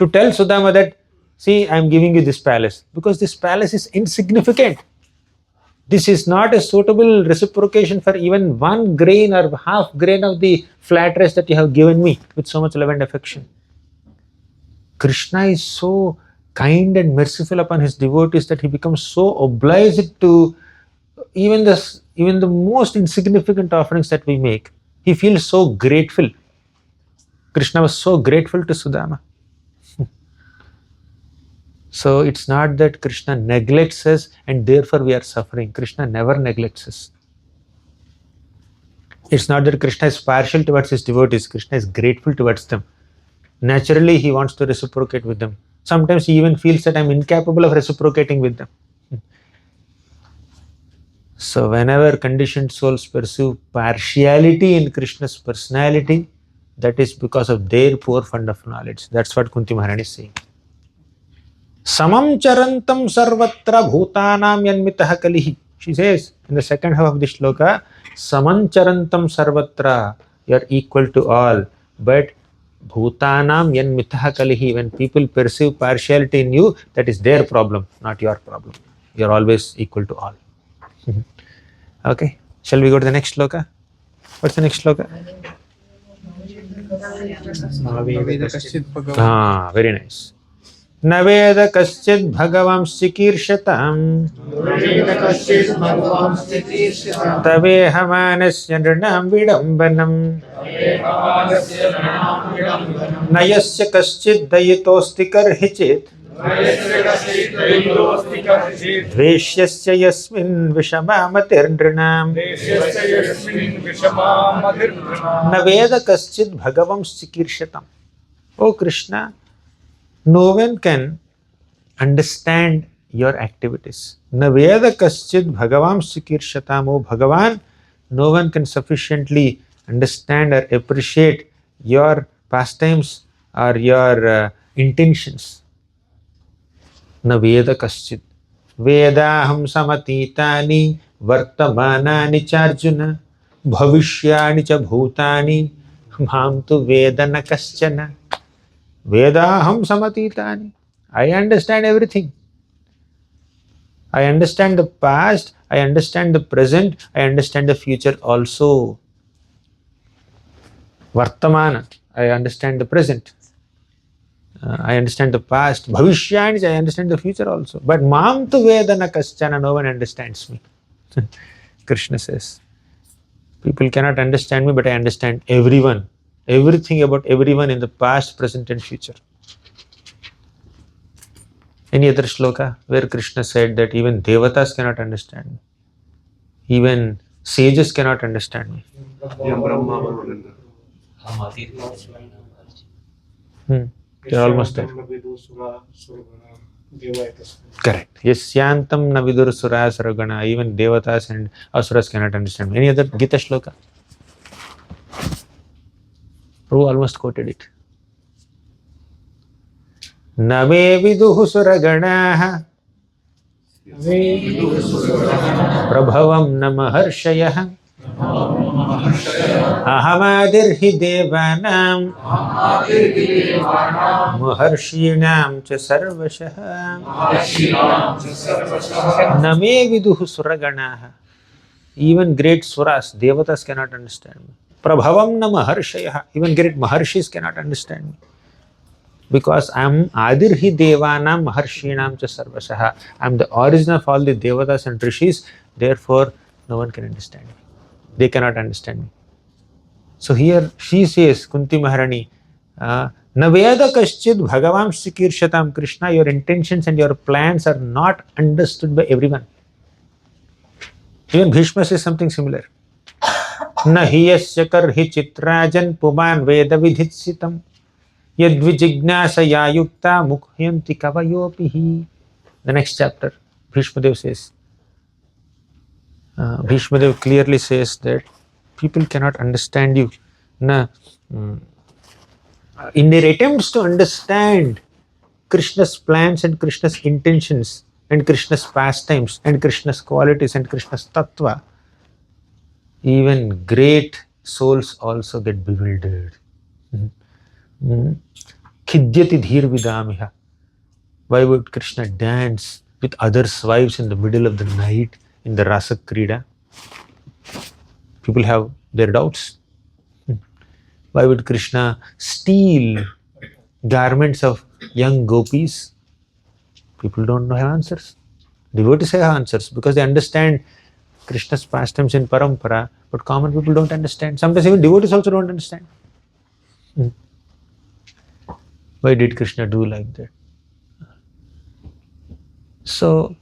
to tell Sudama that, see, I am giving you this palace, because this palace is insignificant. This is not a suitable reciprocation for even 1 grain or half grain of the flat rice that you have given me with so much love and affection. Krishna is so kind and merciful upon his devotees that he becomes so obliged to even the most insignificant offerings that we make. He feels so grateful. Krishna was so grateful to Sudama. So it's not that Krishna neglects us and therefore we are suffering. Krishna never neglects us. It's not that Krishna is partial towards his devotees. Krishna is grateful towards them. Naturally, he wants to reciprocate with them. Sometimes he even feels that I'm incapable of reciprocating with them. So whenever conditioned souls pursue partiality in Krishna's personality, that is because of their poor fund of knowledge. That's what Kunti Maharani is saying. Samam charantam sarvatra bhutanam yanmitah kalihi. She says in the second half of this shloka, Samam charantam sarvatra, you are equal to all. But bhutanam yanmitah kalihi, when people perceive partiality in you, that is their problem, not your problem. You are always equal to all. Okay, shall we go to the next shloka? What's the next shloka? Very nice. Naveda kaschid bhagavam sikirshatam tavehamanasya nrinam vidambanam nayasya kaschid dayitosti karhichit dveshyasya yasmin vishamamatir nrinam naveda kaschid bhagavam sikirshatam. O Krishna, no one can understand your activities. Naveda kaschid bhagavam sikirshatam. O Bhagavan, no one can sufficiently understand or appreciate your pastimes or your intentions. Naveda kaschid. Vedaham samatitani vartamanani charjuna bhavishyani cha bhutani mam tu vedana kaschana. Vedaham samatitani. I understand everything. I understand the past, I understand the present, I understand the future also. Vartamana, I understand the present. I understand the past. Bhavishyani, I understand the future also. But mam tu vedana kaschana, no one understands me. Krishna says, people cannot understand me, but I understand everyone. Everything about everyone in the past, present and future. Any other shloka where Krishna said that even devatas cannot understand me, even sages cannot understand me? They're almost there. Correct. Yasyantam na vidur sura saragana. Even devatas and asuras cannot understand me. Any other Gita shloka? Prabhu almost quoted it. Na me viduhu suraganaha prabhavam na maharshayah ahamadirhi devanam maharshinam cha sarvashah. Na me viduhu suraganaha. Even great suras, devatas cannot understand me. Prabhavam na maharshayah. Even great maharshis cannot understand me. Because I am Adirhi Devanam Maharshinam cha Sarvashaha. I am the origin of all the Devatas and Rishis, therefore no one can understand me. They cannot understand me. So here she says, Kunti Maharani, Naveda Kaschid Bhagavam Sikirshatam. Krishna, your intentions and your plans are not understood by everyone. Even Bhishma says something similar. Nahiyasya karhi chitrajan puman veda vidhitsitam yadvijignasaya yukta mukhyanti kavayopihi. The next chapter, Bhishmadev says, Bhishmadev clearly says that people cannot understand you. In their attempts to understand Krishna's plans and Krishna's intentions and Krishna's pastimes and Krishna's qualities and Krishna's tattva, even great souls also get bewildered. Khidyati dhir vidamiha. Why would Krishna dance with others' wives in the middle of the night in the Rasa Krida? People have their doubts. Why would Krishna steal garments of young gopis? People don't know have answers. Devotees have answers because they understand Krishna's pastimes in parampara, but common people don't understand. Sometimes even devotees also don't understand. Why did Krishna do like that? So,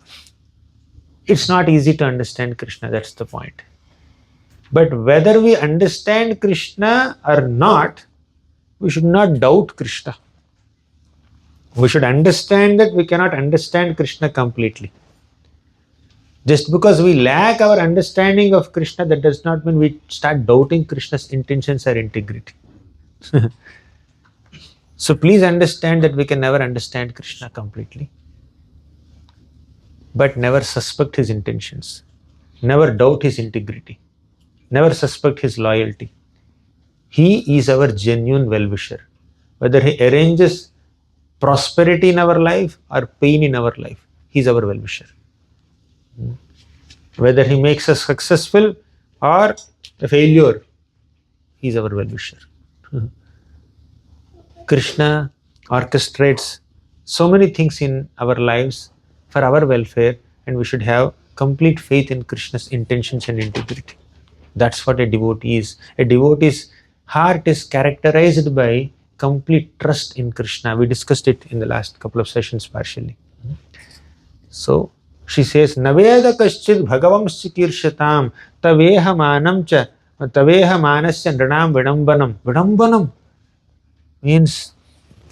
it's not easy to understand Krishna, that's the point. But whether we understand Krishna or not, we should not doubt Krishna. We should understand that we cannot understand Krishna completely. Just because we lack our understanding of Krishna, that does not mean we start doubting Krishna's intentions or integrity. So please understand that we can never understand Krishna completely, but never suspect his intentions, never doubt his integrity, never suspect his loyalty. He is our genuine well-wisher. Whether he arranges prosperity in our life or pain in our life, he is our well-wisher. Whether he makes us successful or a failure, he is our well-wisher. Krishna orchestrates so many things in our lives for our welfare, and we should have complete faith in Krishna's intentions and integrity. That's what a devotee is. A devotee's heart is characterized by complete trust in Krishna. We discussed it in the last couple of sessions partially. So she says, Naveda kaschid bhagavamsya kirshatam taveha manamcha taveha manasya nranam vidambanam. Vidambanam means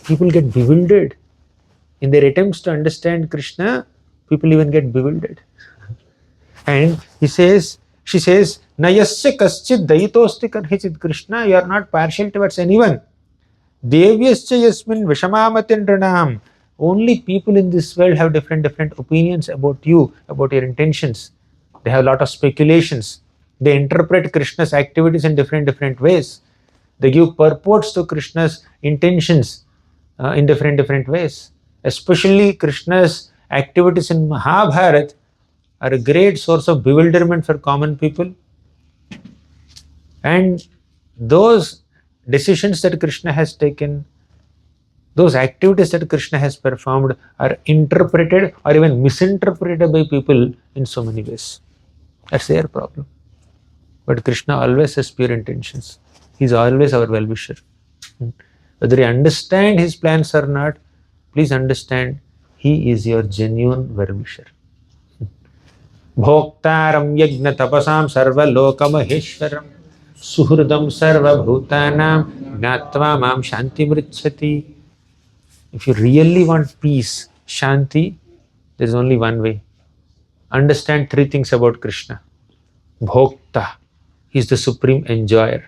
people get bewildered. In their attempts to understand Krishna, people even get bewildered. And she says, Nayasya kaschid daitosti karhichid Krishna, you are not partial towards anyone. Devyasya yasmin vishamamatin ranam. Only people in this world have different opinions about you, about your intentions. They have a lot of speculations. They interpret Krishna's activities in different ways. They give purports to Krishna's intentions in different ways. Especially Krishna's activities in Mahabharata are a great source of bewilderment for common people. And those decisions that Krishna has taken, those activities that Krishna has performed are interpreted or even misinterpreted by people in so many ways. That's their problem. But Krishna always has pure intentions. He is always our well-wisher. Whether you understand his plans or not, please understand, he is your genuine well-wisher. Bhoktaram yajna tapasam sarva lokamaheshwaram suhridam sarva bhutanam gnatva mam shanti mritchati. If you really want peace, shanti, there is only one way. Understand three things about Krishna. Bhokta, he is the supreme enjoyer.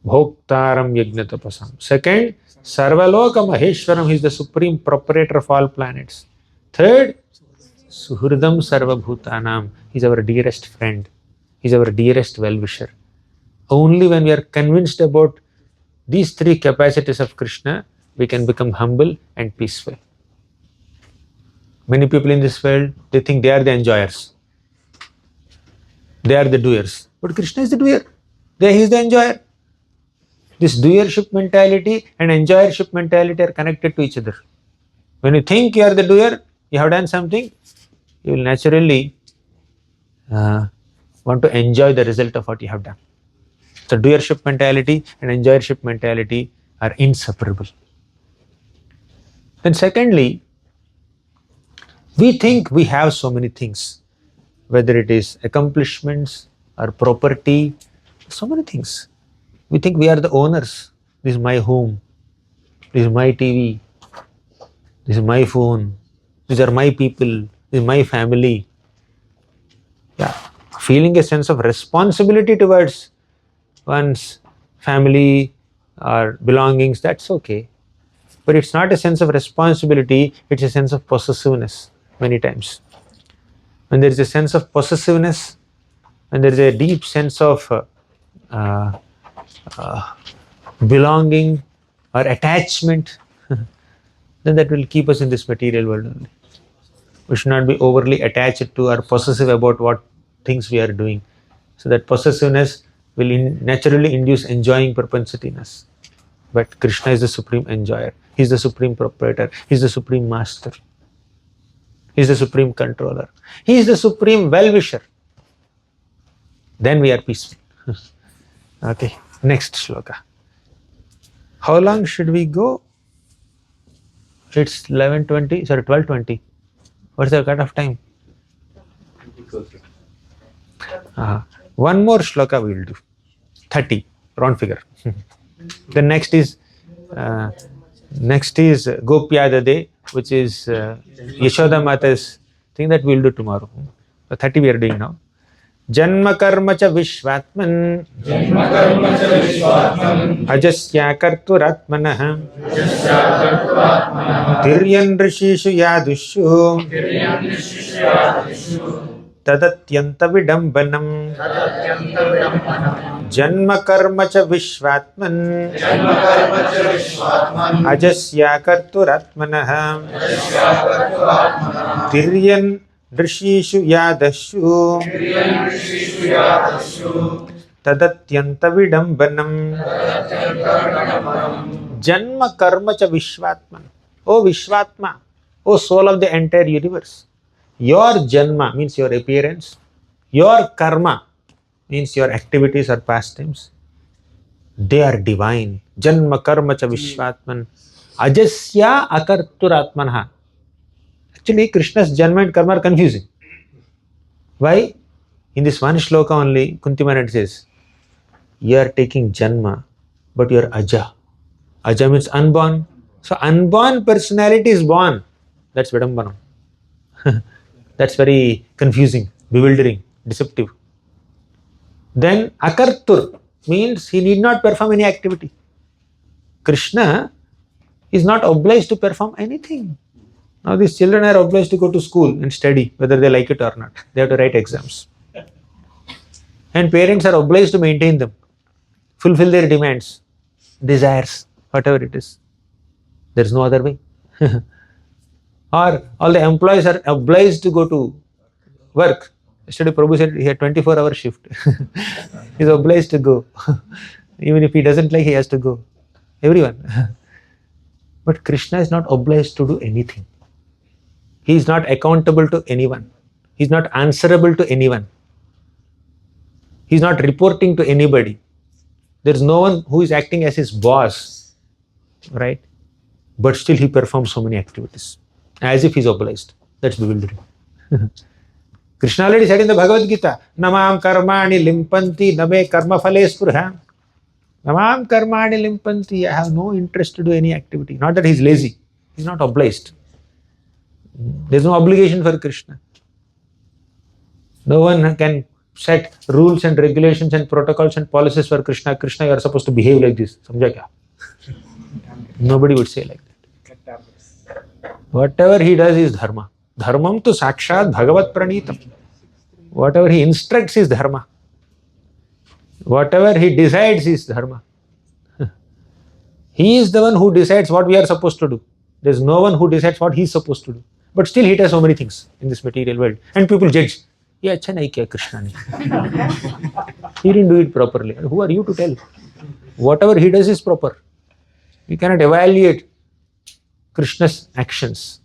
Bhoktaram yajna tapasam. Second, Sarvaloka Maheshwaram, he is the supreme proprietor of all planets. Third, Suhridam Sarva Bhutanam, he is our dearest friend. He is our dearest well-wisher. Only when we are convinced about these three capacities of Krishna, we can become humble and peaceful. Many people in this world, they think they are the enjoyers. They are the doers. But Krishna is the doer. He is the enjoyer. This doership mentality and enjoyership mentality are connected to each other. When you think you are the doer, you have done something, you will naturally want to enjoy the result of what you have done. So doership mentality and enjoyership mentality are inseparable. Then secondly, we think we have so many things, whether it is accomplishments or property, so many things. We think we are the owners. This is my home. This is my TV. This is my phone. These are my people. This is my family. Yeah, feeling a sense of responsibility towards one's family or belongings, that's okay. But it's not a sense of responsibility, it's a sense of possessiveness many times. When there is a sense of possessiveness, when there is a deep sense of belonging or attachment, then that will keep us in this material world only. We should not be overly attached to or possessive about what things we are doing. So that possessiveness will naturally induce enjoying propensity in us. But Krishna is the supreme enjoyer. He is the supreme proprietor. He is the supreme master. He is the supreme controller. He is the supreme well-wisher. Then we are peaceful. Okay, next shloka. How long should we go? It's 11:20, sorry, 12:20. What's the cut-off time? One more shloka we will do. 30, round figure. The next is Gopya Dade, which is Yashoda Mata's thing that we will do tomorrow. So 30 we are doing now. Janma karma cha vishvatman ajasya karturatmanah tiryan rishishu yadushu tadatyanta vidambanam. Janma karma cha vishvatman ajasya karturatmanah tiryan drishishu yadashu tadatyanta vidambanam janma karma cha vishvatman. O Vishwatma, O soul of the entire universe, your janma means your appearance, your karma means your activities or pastimes, they are divine. Janma karma cha vishvatman ajasya akarturatmanah. Actually, Krishna's janma and karma are confusing. Why? In this one shloka only, Kunti Maharaj says, you are taking janma, but you are aja. Aja means unborn. So unborn personality is born. That's Vidambanam. That's very confusing, bewildering, deceptive. Then akartur means he need not perform any activity. Krishna is not obliged to perform anything. Now these children are obliged to go to school and study, whether they like it or not. They have to write exams. And parents are obliged to maintain them, fulfill their demands, desires, whatever it is. There is no other way. Or all the employees are obliged to go to work. Yesterday Prabhu said he had 24-hour shift. He is obliged to go. Even if he doesn't like, he has to go. Everyone. But Krishna is not obliged to do anything. He is not accountable to anyone. He is not answerable to anyone. He is not reporting to anybody. There is no one who is acting as his boss, right? But still he performs so many activities, as if he is obliged. That's bewildering. Krishna already said in the Bhagavad Gita, Namam karmani limpanti name karma phale spurha. Namam karmani limpanti, I have no interest to do any activity. Not that he is lazy. He is not obliged. There is no obligation for Krishna. No one can set rules and regulations and protocols and policies for Krishna. Krishna, you are supposed to behave like this. Samjha kya? Nobody would say like that. Whatever he does is dharma. Dharmam tu sakshat bhagavat pranitam. Whatever he instructs is dharma. Whatever he decides is dharma. He is the one who decides what we are supposed to do. There is no one who decides what he is supposed to do. But still he does so many things in this material world. And people judge. Ye acha nahi kiya Krishna ne. He didn't do it properly. Who are you to tell? Whatever he does is proper. We cannot evaluate Krishna's actions.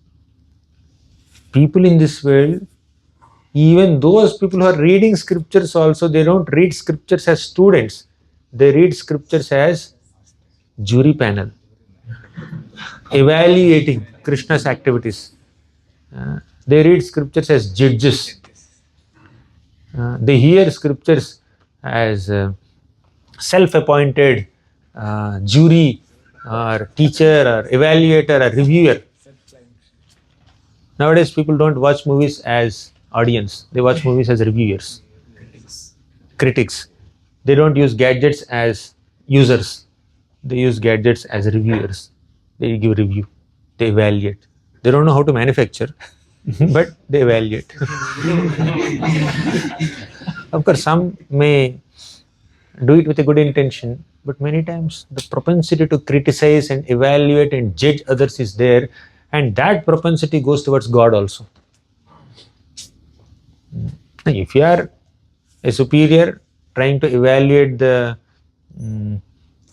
People in this world, even those people who are reading scriptures also, they don't read scriptures as students. They read scriptures as jury panel, evaluating Krishna's activities. They read scriptures as judges. They hear scriptures as self-appointed jury or teacher or evaluator or reviewer. Nowadays people don't watch movies as audience. They watch movies as reviewers, critics. They don't use gadgets as users. They use gadgets as reviewers. They give review. They evaluate. They don't know how to manufacture, but they evaluate. Of course, some may do it with a good intention, but many times the propensity to criticize and evaluate and judge others is there, and that propensity goes towards God also. If you are a superior trying to evaluate the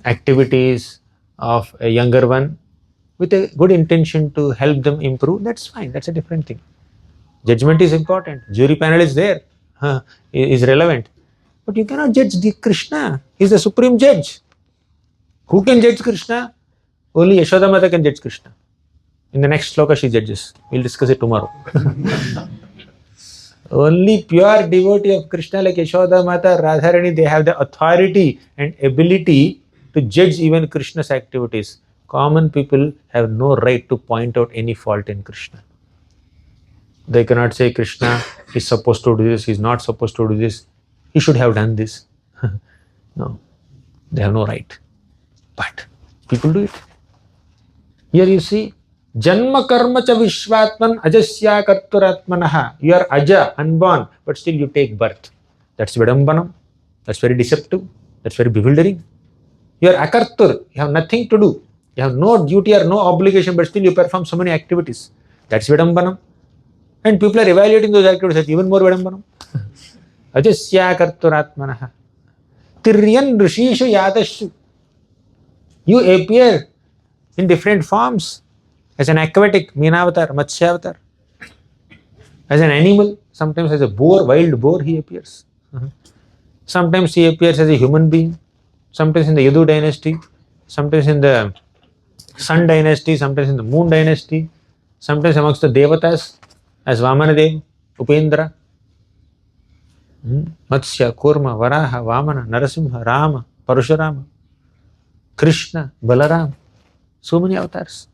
activities of a younger one with a good intention to help them improve, that's fine, that's a different thing. Judgment is important, jury panel is there, is relevant. But you cannot judge the Krishna. He is the supreme judge. Who can judge Krishna? Only Yashoda Mata can judge Krishna. In the next sloka she judges. We'll discuss it tomorrow. Only pure devotee of Krishna like Yashoda Mata, Radharani, they have the authority and ability to judge even Krishna's activities. Common people have no right to point out any fault in Krishna. They cannot say Krishna is supposed to do this, he is not supposed to do this, he should have done this. No, they have no right. But people do it. Here you see, Janma karma cha vishvatman ajasya karturatmanaha. You are aja, unborn, but still you take birth. That's vidambanam. That's very deceptive. That's very bewildering. You are akartur. You have nothing to do. You have no duty or no obligation, but still you perform so many activities. That's vidambanam. And people are evaluating those activities as even more Vidambanam. Ajasya karturatmanaha. Tiryan rishishu yadashu. You appear in different forms. As an aquatic, Meenavatar, Matsyavatar. As an animal, sometimes as a boar, wild boar he appears. Sometimes he appears as a human being. Sometimes in the Yadu dynasty. Sometimes in the Sun dynasty. Sometimes in the Moon dynasty. Sometimes amongst the Devatas as Vamanadev, Upendra. Matsya, Kurma, Varaha, Vamana, Narasimha, Rama, Parashurama, Krishna, Balaram. So many avatars.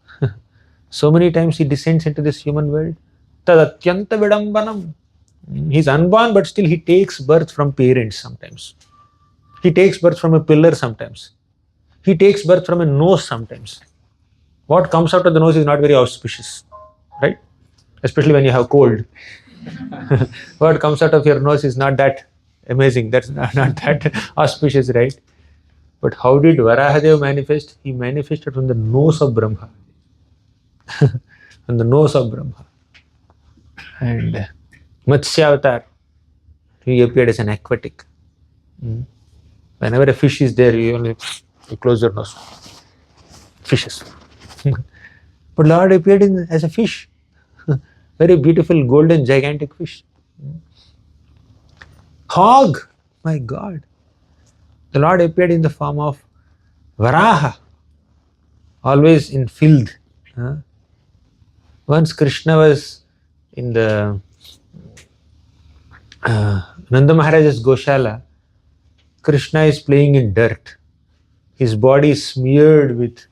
So many times he descends into this human world. Tadatyanta vidambanam. He's unborn, but still he takes birth from parents sometimes. He takes birth from a pillar sometimes. He takes birth from a nose sometimes. What comes out of the nose is not very auspicious, right? Especially when you have cold. What comes out of your nose is not that amazing. That's not that auspicious, right? But how did Varahadev manifest? He manifested from the nose of Brahma. From the nose of Brahma. And Matsya Avatar, he appeared as an aquatic. Whenever a fish is there, you close your nose. Fishes. But Lord appeared as a fish. Very beautiful, golden, gigantic fish. Hog, my God. The Lord appeared in the form of Varaha, always in filth. Once Krishna was in the Nanda Maharaj's Goshala. Krishna is playing in dirt. His body is smeared with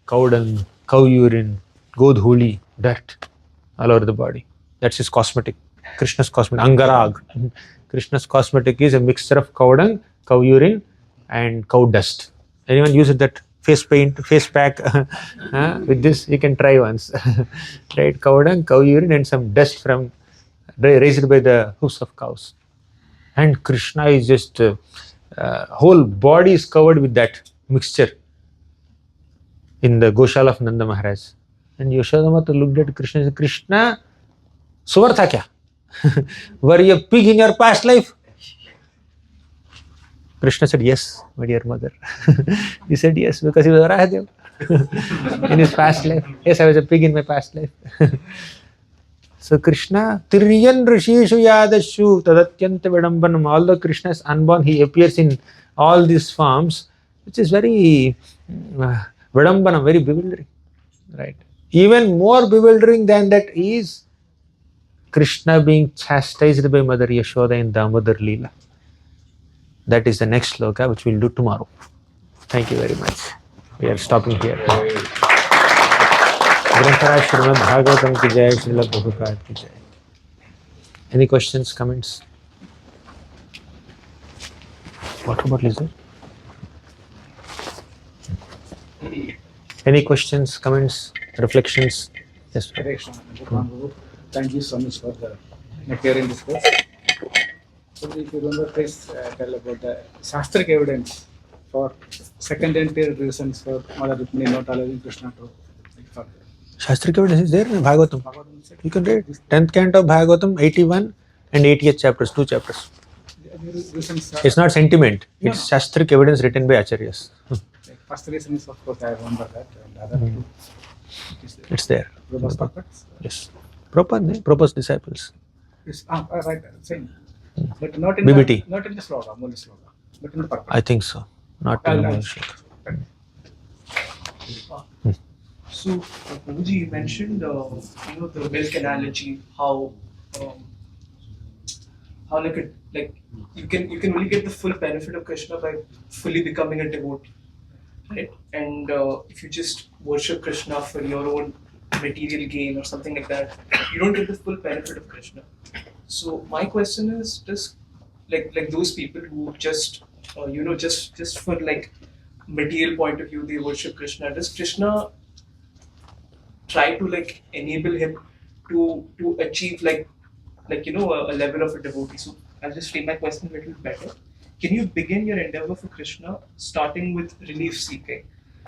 cow dung, cow urine, godhuli, dirt all over the body. That's his cosmetic. Krishna's cosmetic, Angarag. Krishna's cosmetic is a mixture of cow dung, cow urine and cow dust. Anyone use that face paint, face pack with this? You can try once. Right? Cow dung, cow urine and some dust from raised by the hoofs of cows. And Krishna is just, whole body is covered with that mixture in the Goshala of Nanda Maharaj. And Yashodamata looked at Krishna and said, Krishna, suvar tha kya? Were you a pig in your past life? Krishna said, yes, my dear mother. He said, yes, because he was Varahadev in his past life. Yes, I was a pig in my past life. So Krishna, Tiryan Rishishu Yadashu Tadatyanta Vidambanam. Although Krishna is unborn, he appears in all these forms, which is very Vidambanam, very bewildering. Right? Even more bewildering than that is Krishna being chastised by Mother Yashoda in Damodar Leela. That is the next sloka which we'll do tomorrow. Thank you very much. We are stopping here. Śrīmad Bhāgavatam ki jai, Śrīmad Bhāgavatam ki jai. Any questions, comments? Water bottle is there? Any questions, comments, reflections? Yes, sir. Thank you so much for the clearing discourse. So if you remember, please tell about the Shastric evidence for second and third reasons for Mother Rukmini not allowing Krishna to for Shastric evidence is there in Bhagavatam. You can read 10th canto of Bhagavatam, 81 and 80th chapters, 2 chapters. It's not sentiment, it's Shastric evidence written by Acharyas. First reason is, of course, I remember that, and other two. It's there. Prabhupada's purpose? Yes. Prabhupada's disciples. Yes, right, same. But not in BBT. The, not in the sloka, Mula sloka, but in the purpose. I think so. Not in the Shloka. So, Prabhuji, you mentioned, the milk analogy, how like you can only get the full benefit of Krishna by fully becoming a devotee, right? And if you just worship Krishna for your own material gain or something like that, you don't get the full benefit of Krishna. So my question is, does like those people who just just for like material point of view they worship Krishna, does Krishna try to like enable him to achieve a level of a devotee? So I'll just frame my question a little better. Can you begin your endeavor for Krishna starting with relief seeking?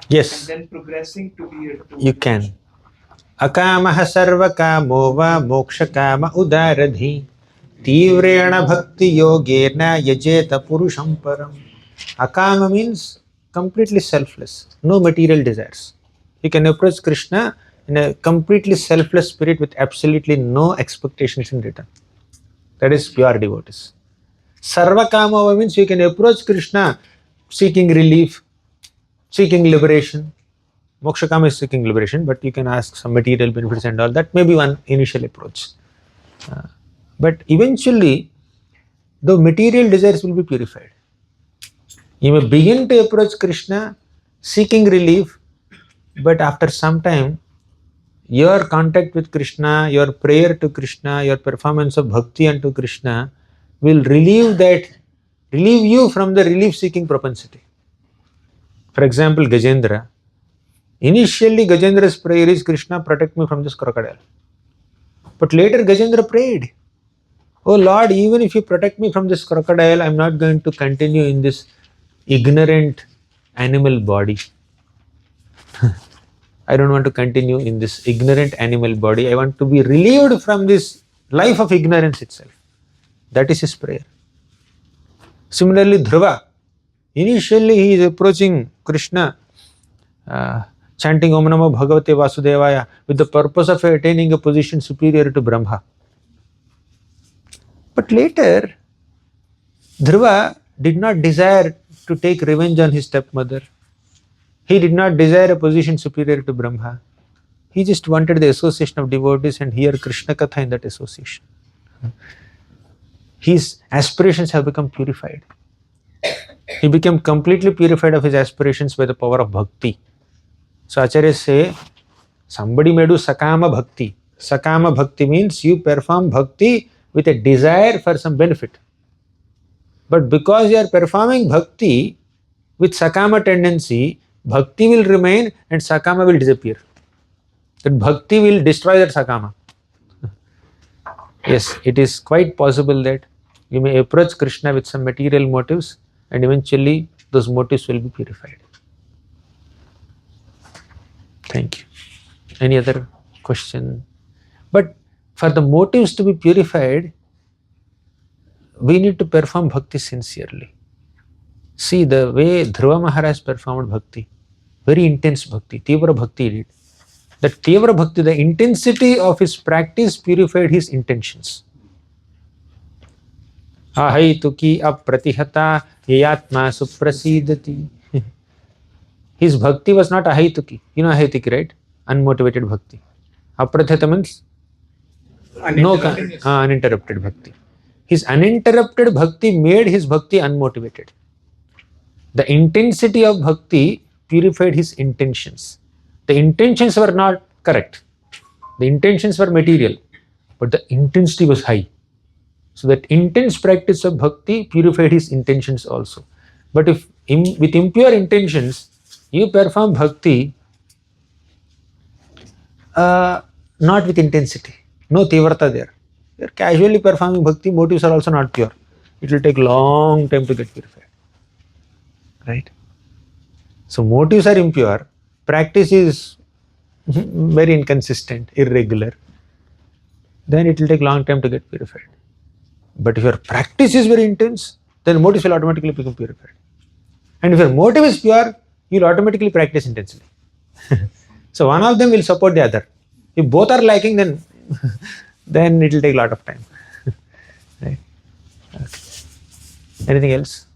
Yes. And then progressing to be a devotee? You can. Akamaha sarva kamo va moksha kama udaradhi tivrena bhakti yogena yajeta purusham param. Akama means completely selfless, no material desires. You can approach Krishna in a completely selfless spirit with absolutely no expectations in return. That is pure devotees. Sarva kama means you can approach Krishna seeking relief, seeking liberation. Moksha kama is seeking liberation, but you can ask some material benefits and all. That may be one initial approach. But eventually, the material desires will be purified. You may begin to approach Krishna seeking relief, but after some time, your contact with Krishna, your prayer to Krishna, your performance of bhakti unto Krishna will relieve you from the relief seeking propensity. For example, Gajendra. Initially, Gajendra's prayer is, Krishna, protect me from this crocodile. But later, Gajendra prayed, oh Lord, even if you protect me from this crocodile, I am not going to continue in this ignorant animal body. I don't want to continue in this ignorant animal body. I want to be relieved from this life of ignorance itself. That is his prayer. Similarly, Dhruva. Initially, he is approaching Krishna, chanting Om Namo Bhagavate Vasudevaya with the purpose of attaining a position superior to Brahma. But later, Dhruva did not desire to take revenge on his stepmother. He did not desire a position superior to Brahma. He just wanted the association of devotees and hear Krishna Katha in that association. His aspirations have become purified. He became completely purified of his aspirations by the power of bhakti. So Acharyas say, somebody may do sakama bhakti. Sakama bhakti means you perform bhakti with a desire for some benefit. But because you are performing bhakti with sakama tendency, bhakti will remain and sakama will disappear. That bhakti will destroy that sakama. Yes, it is quite possible that you may approach Krishna with some material motives and eventually those motives will be purified. Thank you. Any other question? But for the motives to be purified, we need to perform bhakti sincerely. See the way Dhruva Maharaj performed bhakti, very intense bhakti, Tivra bhakti he did. That Tivra bhakti, the intensity of his practice purified his intentions. Ahaituki apratihata yatma suprasidati. His bhakti was not ahaituki. You know ahaituki, right? Unmotivated bhakti. Apratihata means uninterrupted bhakti. His uninterrupted bhakti made his bhakti unmotivated. The intensity of bhakti purified his intentions. The intentions were not correct. The intentions were material, but the intensity was high. So that intense practice of bhakti purified his intentions also. But if with impure intentions, you perform bhakti, not with intensity, no tivrata there. You are casually performing bhakti, motives are also not pure. It will take long time to get purified. Right? So motives are impure, practice is very inconsistent, irregular. Then it will take long time to get purified. But if your practice is very intense, then motives will automatically become purified. And if your motive is pure, you will automatically practice intensely. So one of them will support the other. If both are lacking, then then it will take a lot of time. Right? Okay. Anything else?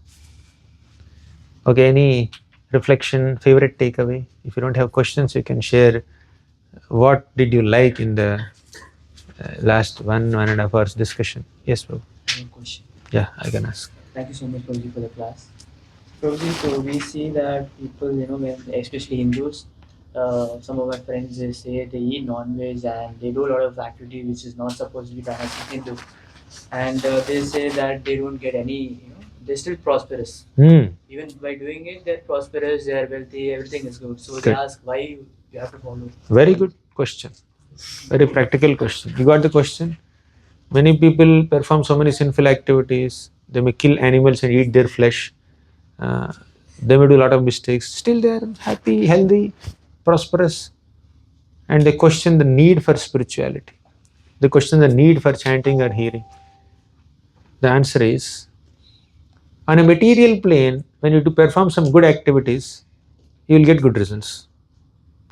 Okay, any reflection, favorite takeaway? If you don't have questions, you can share what did you like in the last 1.5 hours discussion. Yes, Prabhu. One question. Yeah, I can ask. Thank you so much, Prabhuji, for the class. Prabhuji, so we see that people, when, especially Hindus, some of my friends, they say they eat non-veg and they do a lot of activity which is not supposed to be done as a Hindu. And they say that they don't get any, they're still prosperous. Even by doing it, they're prosperous, they're wealthy, everything is good. So they ask why you have to follow. Very good question. Very practical question. You got the question? Many people perform so many sinful activities. They may kill animals and eat their flesh. They may do a lot of mistakes. Still they are happy, healthy, prosperous. and they question the need for spirituality. They question the need for chanting or hearing. The answer is, on a material plane, when you do perform some good activities, you will get good results.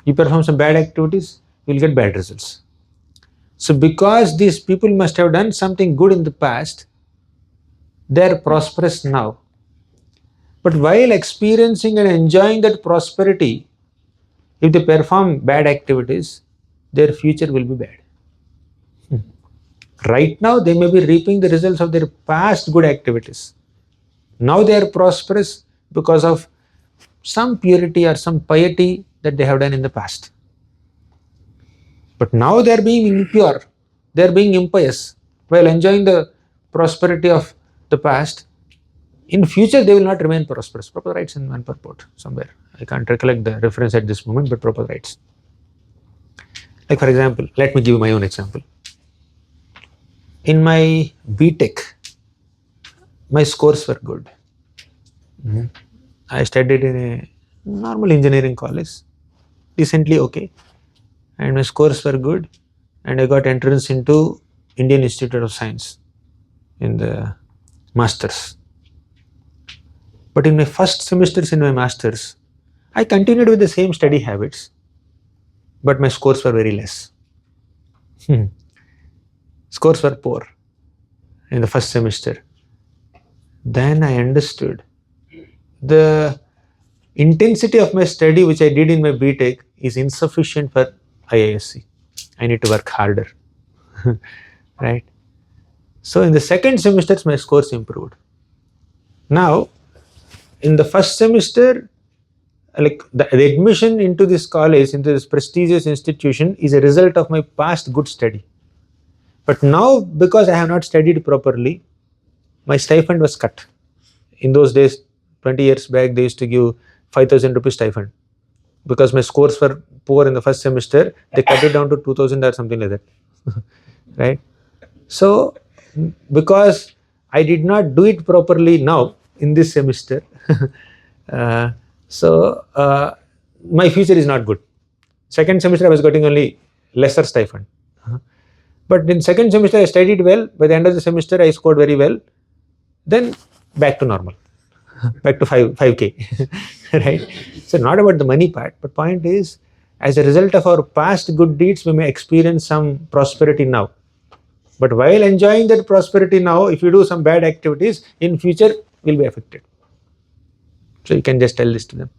You perform some bad activities, you will get bad results. So because these people must have done something good in the past, they are prosperous now. But while experiencing and enjoying that prosperity, if they perform bad activities, their future will be bad. Right now, they may be reaping the results of their past good activities. Now they are prosperous because of some purity or some piety that they have done in the past. But now they are being impure, they are being impious while enjoying the prosperity of the past. In future, they will not remain prosperous. Prabhupada writes in one purport somewhere. I can't recollect the reference at this moment, but Prabhupada writes. Like for example, let me give you my own example. In my BTech, my scores were good. I studied in a normal engineering college, decently okay, and my scores were good, and I got entrance into Indian Institute of Science in the masters. But in my first semesters in my masters, I continued with the same study habits, but my scores were very less. Scores were poor in the first semester. Then I understood the intensity of my study which I did in my BTech is insufficient for IISc. I need to work harder. Right? So in the second semesters, my scores improved. Now, in the first semester, like the admission into this college, into this prestigious institution, is a result of my past good study. But now, because I have not studied properly, my stipend was cut. In those days, 20 years back, they used to give 5,000 rupees stipend. Because my scores were poor in the first semester, they cut it down to 2,000 or something like that. Right? So, because I did not do it properly now in this semester, my future is not good. Second semester I was getting only lesser stipend. But in second semester I studied well. By the end of the semester I scored very well. Then back to normal, back to 5K. Right? So not about the money part, but point is, as a result of our past good deeds, we may experience some prosperity now. But while enjoying that prosperity now, if you do some bad activities, in future will be affected. So you can just tell this to them.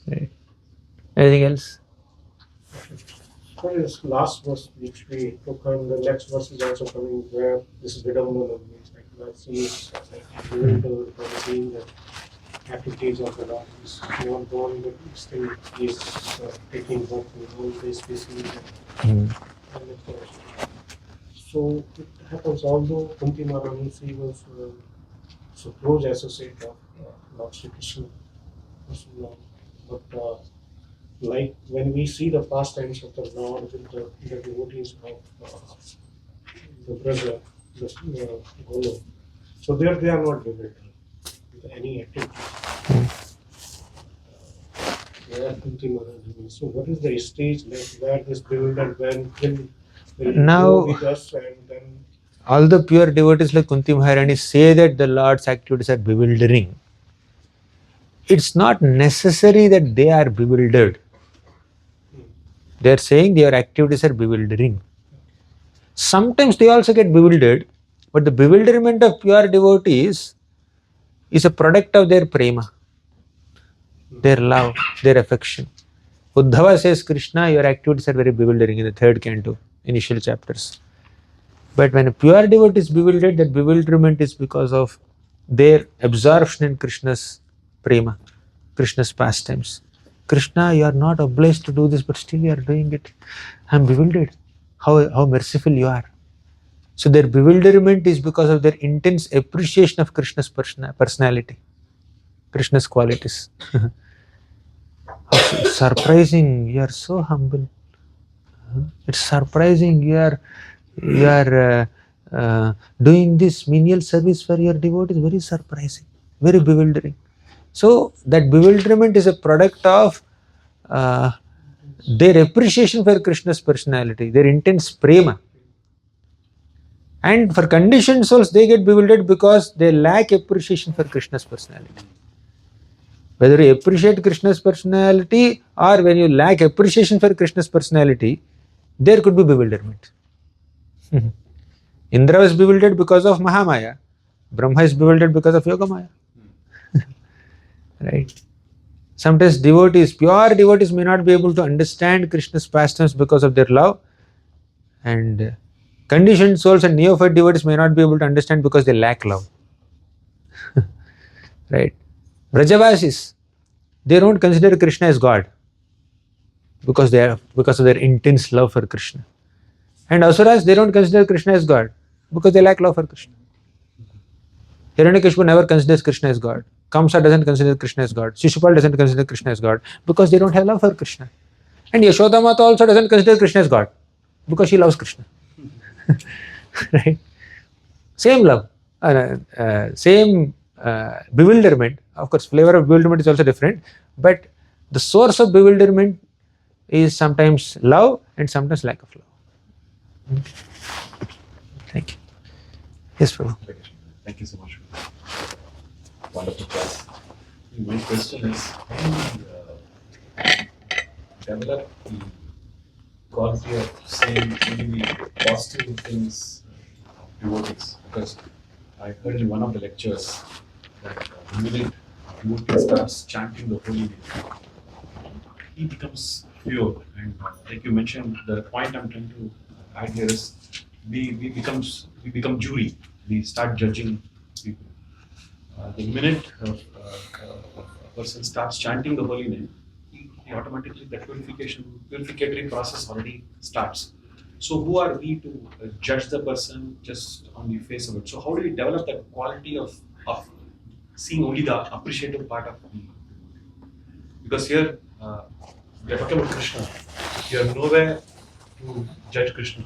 Right. Anything else? What is last verse which we took, and the next verse is also coming where this is Vidambana means like that sees like doing the seeing the activities of the Lord is not going, but still he is taking work in all this species. So it happens, although Kunti Maharani, she was so close associate of Lord Sri Krishna, but like when we see the pastimes of the Lord with the devotees of the brother, the Golo, so there they are not bewildered with any activity. They are Kunti Maharani. So what is the stage like where this bewildered when will Now, go with us, and then all the pure devotees like Kunti Maharani say that the Lord's activities are bewildering. It's not necessary that they are bewildered. They are saying their activities are bewildering. Sometimes they also get bewildered, but the bewilderment of pure devotees is a product of their prema, their love, their affection. Uddhava says, Krishna, your activities are very bewildering in the third canto, initial chapters. But when a pure devotee is bewildered, that bewilderment is because of their absorption in Krishna's prema, Krishna's pastimes. Krishna, you are not obliged to do this, but still you are doing it. I am bewildered. How merciful you are. So their bewilderment is because of their intense appreciation of Krishna's personality, Krishna's qualities. It's surprising, you are so humble. It's surprising you are doing this menial service for your devotees. Very surprising, very bewildering. So that bewilderment is a product of their appreciation for Krishna's personality, their intense prema. And for conditioned souls, they get bewildered because they lack appreciation for Krishna's personality. Whether you appreciate Krishna's personality or when you lack appreciation for Krishna's personality, there could be bewilderment. Indra was bewildered because of Mahamaya. Brahma is bewildered because of Yogamaya. Right? Sometimes devotees, pure devotees may not be able to understand Krishna's pastimes because of their love, and conditioned souls and neophyte devotees may not be able to understand because they lack love. Right? Vrajavasis, they don't consider Krishna as God because of their intense love for Krishna. And Asuras, they don't consider Krishna as God because they lack love for Krishna. Hiranyakashipu never considers Krishna as God. Kamsa doesn't consider Krishna as God. Shishupal doesn't consider Krishna as God because they don't have love for Krishna. And Yashodamata also doesn't consider Krishna as God because she loves Krishna. Right? Same love, same bewilderment. Of course, flavor of bewilderment is also different, but the source of bewilderment is sometimes love and sometimes lack of love. Thank you. Yes, Prabhu. Thank you so much. Wonderful class. My question is, how do you develop the quality of saying only the positive things of devotees? Because I heard in one of the lectures that the minute a devotee starts chanting the holy name, he becomes pure. And like you mentioned, the point I'm trying to add here is we become jury. We start judging people. The minute a person starts chanting the holy name, he automatically the purificatory process already starts. So who are we to judge the person just on the face of it? So how do we develop that quality of seeing only the appreciative part of the? Because here we are talking about Krishna. We are nowhere to judge Krishna,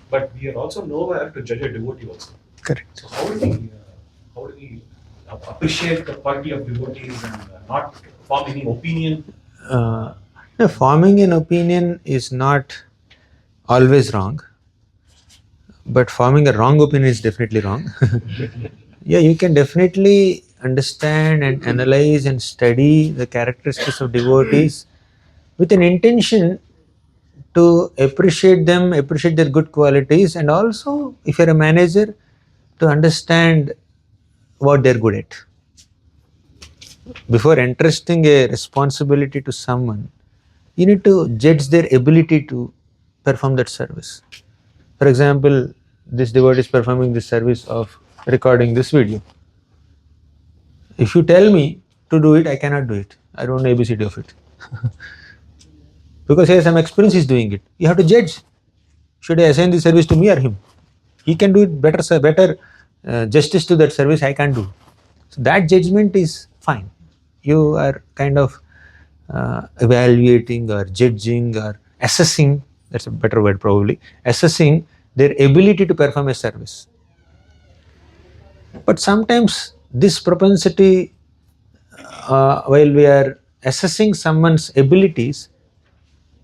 but we are also nowhere to judge a devotee also. Correct. So how do we appreciate the quality of devotees and not form any opinion? Forming an opinion is not always wrong, but forming a wrong opinion is definitely wrong. Yeah, you can definitely understand and analyze and study the characteristics of devotees with an intention to appreciate them, appreciate their good qualities, and also, if you're a manager, to understand what they're good at. Before entrusting a responsibility to someone, you need to judge their ability to perform that service. For example, this devotee is performing this service of recording this video. If you tell me to do it, I cannot do it. I don't know ABCD of it. Because he has some experience, he's doing it. You have to judge. Should I assign this service to me or him? He can do it better justice to that service I can't do. So that judgment is fine. You are kind of evaluating or judging or assessing, that's a better word probably, assessing their ability to perform a service. But sometimes this propensity, while we are assessing someone's abilities,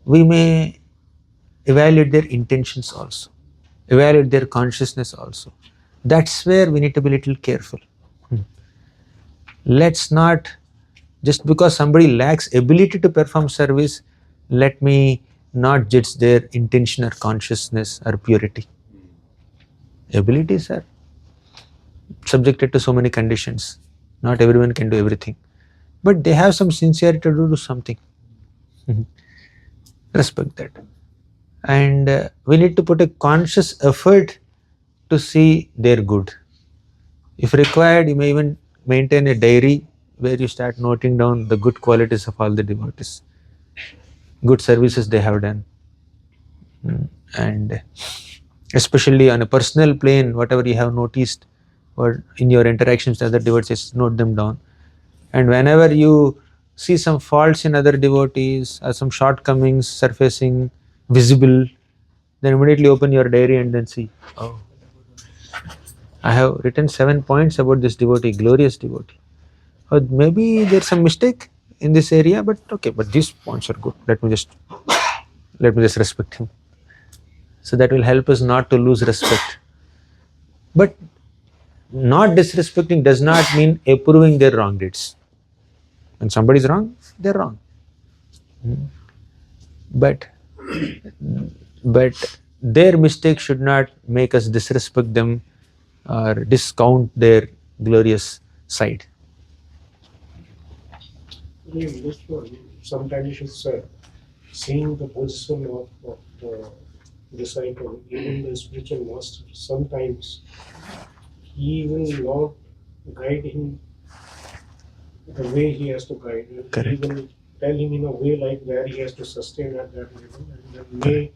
we may evaluate their intentions also, evaluate their consciousness also. That's where we need to be a little careful. Let's not, just because somebody lacks ability to perform service, let me not judge their intention or consciousness or purity. Abilities are subjected to so many conditions. Not everyone can do everything. But they have some sincerity to do something. Respect that. And we need to put a conscious effort to see their good. If required, you may even maintain a diary where you start noting down the good qualities of all the devotees, good services they have done. And especially on a personal plane, whatever you have noticed or in your interactions with other devotees, note them down. And whenever you see some faults in other devotees or some shortcomings surfacing, visible, then immediately open your diary and then see, oh, I have written 7 points about this devotee, glorious devotee. Or maybe there's some mistake in this area, but okay, but these points are good. Let me just let me just respect him. So that will help us not to lose respect. But not disrespecting does not mean approving their wrong deeds. When somebody is wrong, they're wrong. But their mistake should not make us disrespect them or discount their glorious side. This one, sometimes you should say, seeing the position of the disciple, even the spiritual master, sometimes he will not guide him the way he has to guide him. Correct. He will tell him in a way like where he has to sustain at that level and then may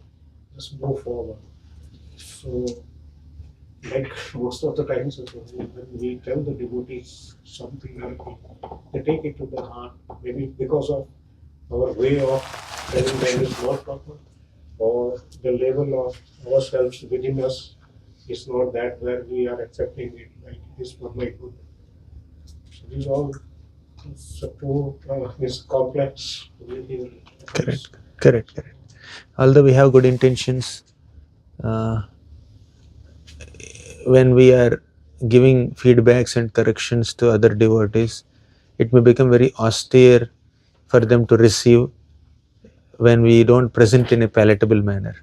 just move forward. So, like most of the times when we tell the devotees something, they take it to the heart, maybe because of our way of telling them is not proper, or the level of ourselves within us is not that where we are accepting it like it is for my good. So these all is complex. Correct. Although we have good intentions, when we are giving feedbacks and corrections to other devotees, it may become very austere for them to receive when we don't present in a palatable manner.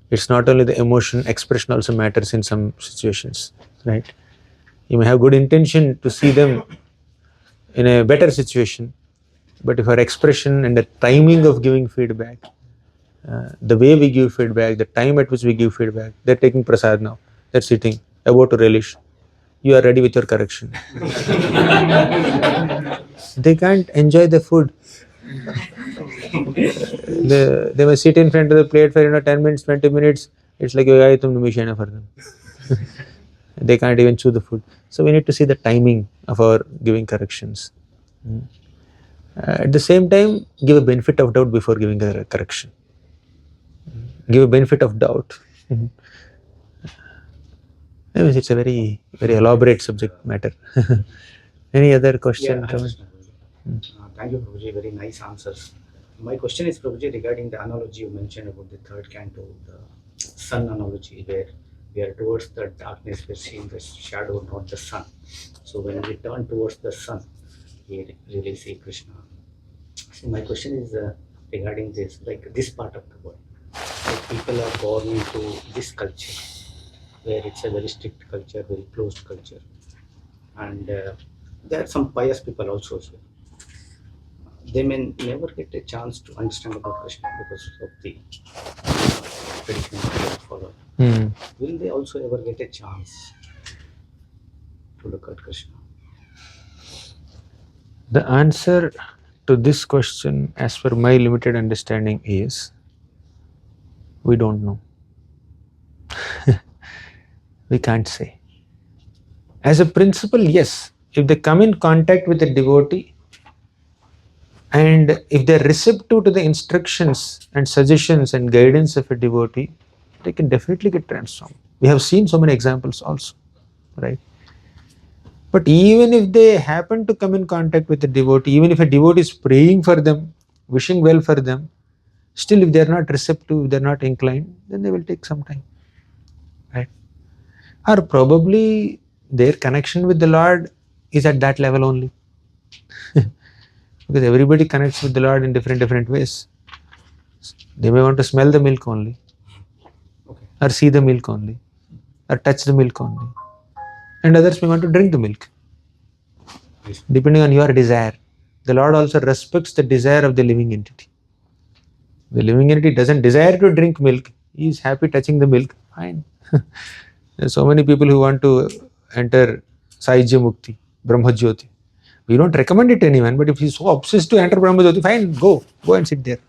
It's not only the emotion, expression also matters in some situations, right? You may have good intention to see them in a better situation, but if our expression and the timing of giving feedback, the way we give feedback, the time at which we give feedback, they're taking prasad now, they're sitting, about to relish. You are ready with your correction. They can't enjoy the food. They must sit in front of the plate for 10 minutes, 20 minutes. It's like for them. They can't even chew the food. So we need to see the timing of our giving corrections. At the same time, give a benefit of doubt before giving a correction. Give a benefit of doubt. Anyways, it's a very, very elaborate subject matter. Any other question? Comment? Thank you, Prabhuji. Very nice answers. My question is, Prabhuji, regarding the analogy you mentioned about the third canto, the sun analogy, where we are towards the darkness, we're seeing the shadow, not the sun. So when we turn towards the sun, we really see Krishna. So my question is regarding this, like this part of the world. Like people are born into this culture, where it's a very strict culture, very closed culture. And there are some pious people also here. They may never get a chance to understand about Krishna because of the tradition they follow. Will they also ever get a chance to look at Krishna? The answer to this question, as per my limited understanding, is we don't know. We can't say. As a principle, yes, if they come in contact with a devotee and if they're receptive to the instructions and suggestions and guidance of a devotee, they can definitely get transformed. We have seen so many examples also, right? But even if they happen to come in contact with a devotee, even if a devotee is praying for them, wishing well for them, still if they are not receptive, if they are not inclined, then they will take some time, right? Or probably their connection with the Lord is at that level only. Because everybody connects with the Lord in different ways. They may want to smell the milk only, or see the milk only, or touch the milk only. And others may want to drink the milk, depending on your desire. The Lord also respects the desire of the living entity. The living entity doesn't desire to drink milk, he is happy touching the milk, fine. There are so many people who want to enter Saijya Mukti, Brahma Jyoti. We don't recommend it to anyone, but if he's so obsessed to enter Brahma Jyoti, fine, go and sit there.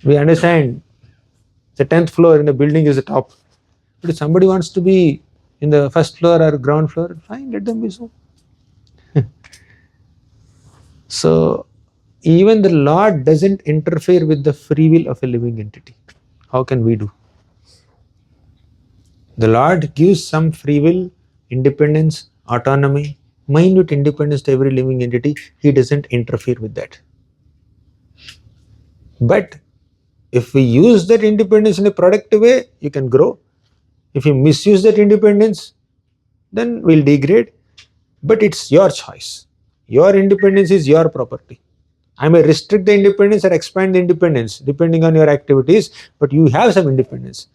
We understand the 10th floor in a building is the top. But if somebody wants to be in the first floor or ground floor, fine, let them be so. So, even the Lord doesn't interfere with the free will of a living entity. How can we do? The Lord gives some free will, independence, autonomy, minute independence to every living entity. He doesn't interfere with that. But if we use that independence in a productive way, you can grow. If you misuse that independence, then we'll degrade. But it's your choice. Your independence is your property. I may restrict the independence or expand the independence depending on your activities, but you have some independence.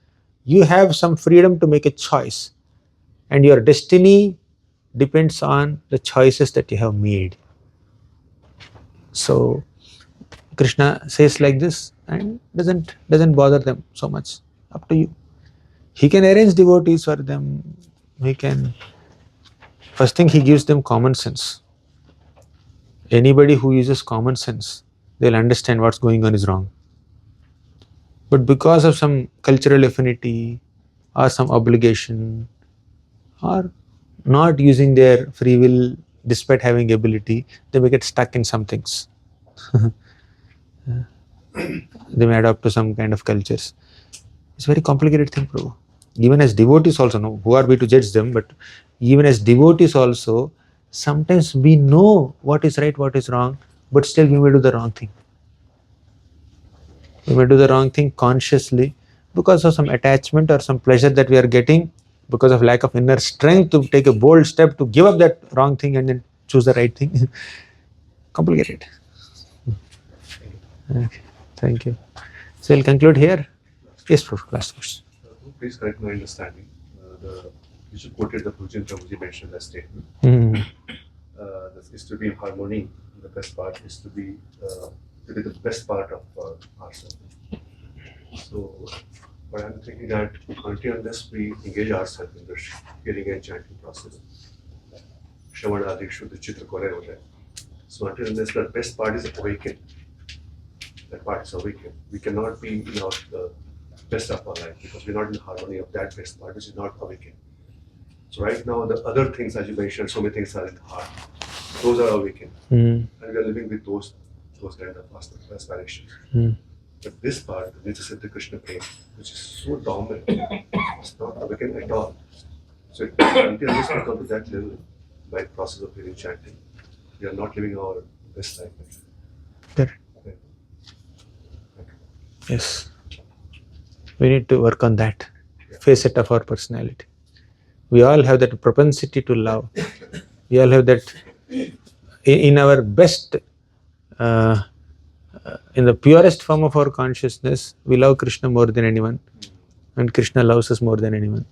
You have some freedom to make a choice. And your destiny depends on the choices that you have made. So Krishna says like this and doesn't bother them so much. Up to you. He can arrange devotees for them. First thing, he gives them common sense. Anybody who uses common sense, they'll understand what's going on is wrong. But because of some cultural affinity or some obligation or not using their free will despite having ability, they may get stuck in some things. They may adopt to some kind of cultures. It's a very complicated thing, Prabhu. Even as devotees also, no, who are we to judge them, but even as devotees also, sometimes we know what is right, what is wrong, but still we may do the wrong thing. We may do the wrong thing consciously because of some attachment or some pleasure that we are getting, because of lack of inner strength to take a bold step to give up that wrong thing and then choose the right thing. Complicated. Okay, thank you. So we'll conclude here. Yes, Prabhu, last question. Please correct my understanding. You should quote the Pujin Prabhuji mentioned that statement. This is to be in harmony. The best part is to be the best part of ourselves. So, but I'm thinking that until unless we engage ourselves in the hearing and chanting process, Shravana Adi Shuddha Chitra Kore ho jaye. So until unless the best part is awakened, that part is awakened, we cannot be in the best of our life because we're not in the harmony of that best part, which is not awakened. So right now, the other things, as you mentioned, so many things are in the heart. Those are awakened, and we are living with those kind of aspirations. But this part, the Nitya-siddha Krishna prema, which is so dominant, it's not awakened at all. So until we come to that level, by the process of hearing chanting, we are not living our best life. Correct. Yes. We need to work on that facet of our personality. We all have that propensity to love. We all have that in our best, in the purest form of our consciousness, we love Krishna more than anyone, and Krishna loves us more than anyone.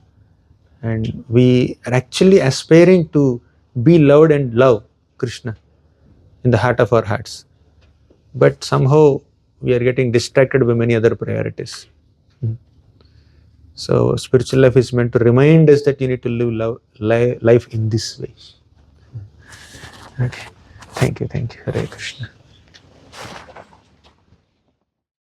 And we are actually aspiring to be loved and love Krishna in the heart of our hearts. But somehow we are getting distracted by many other priorities. So spiritual life is meant to remind us that you need to live life in this way. Okay. Thank you. Hare Krishna.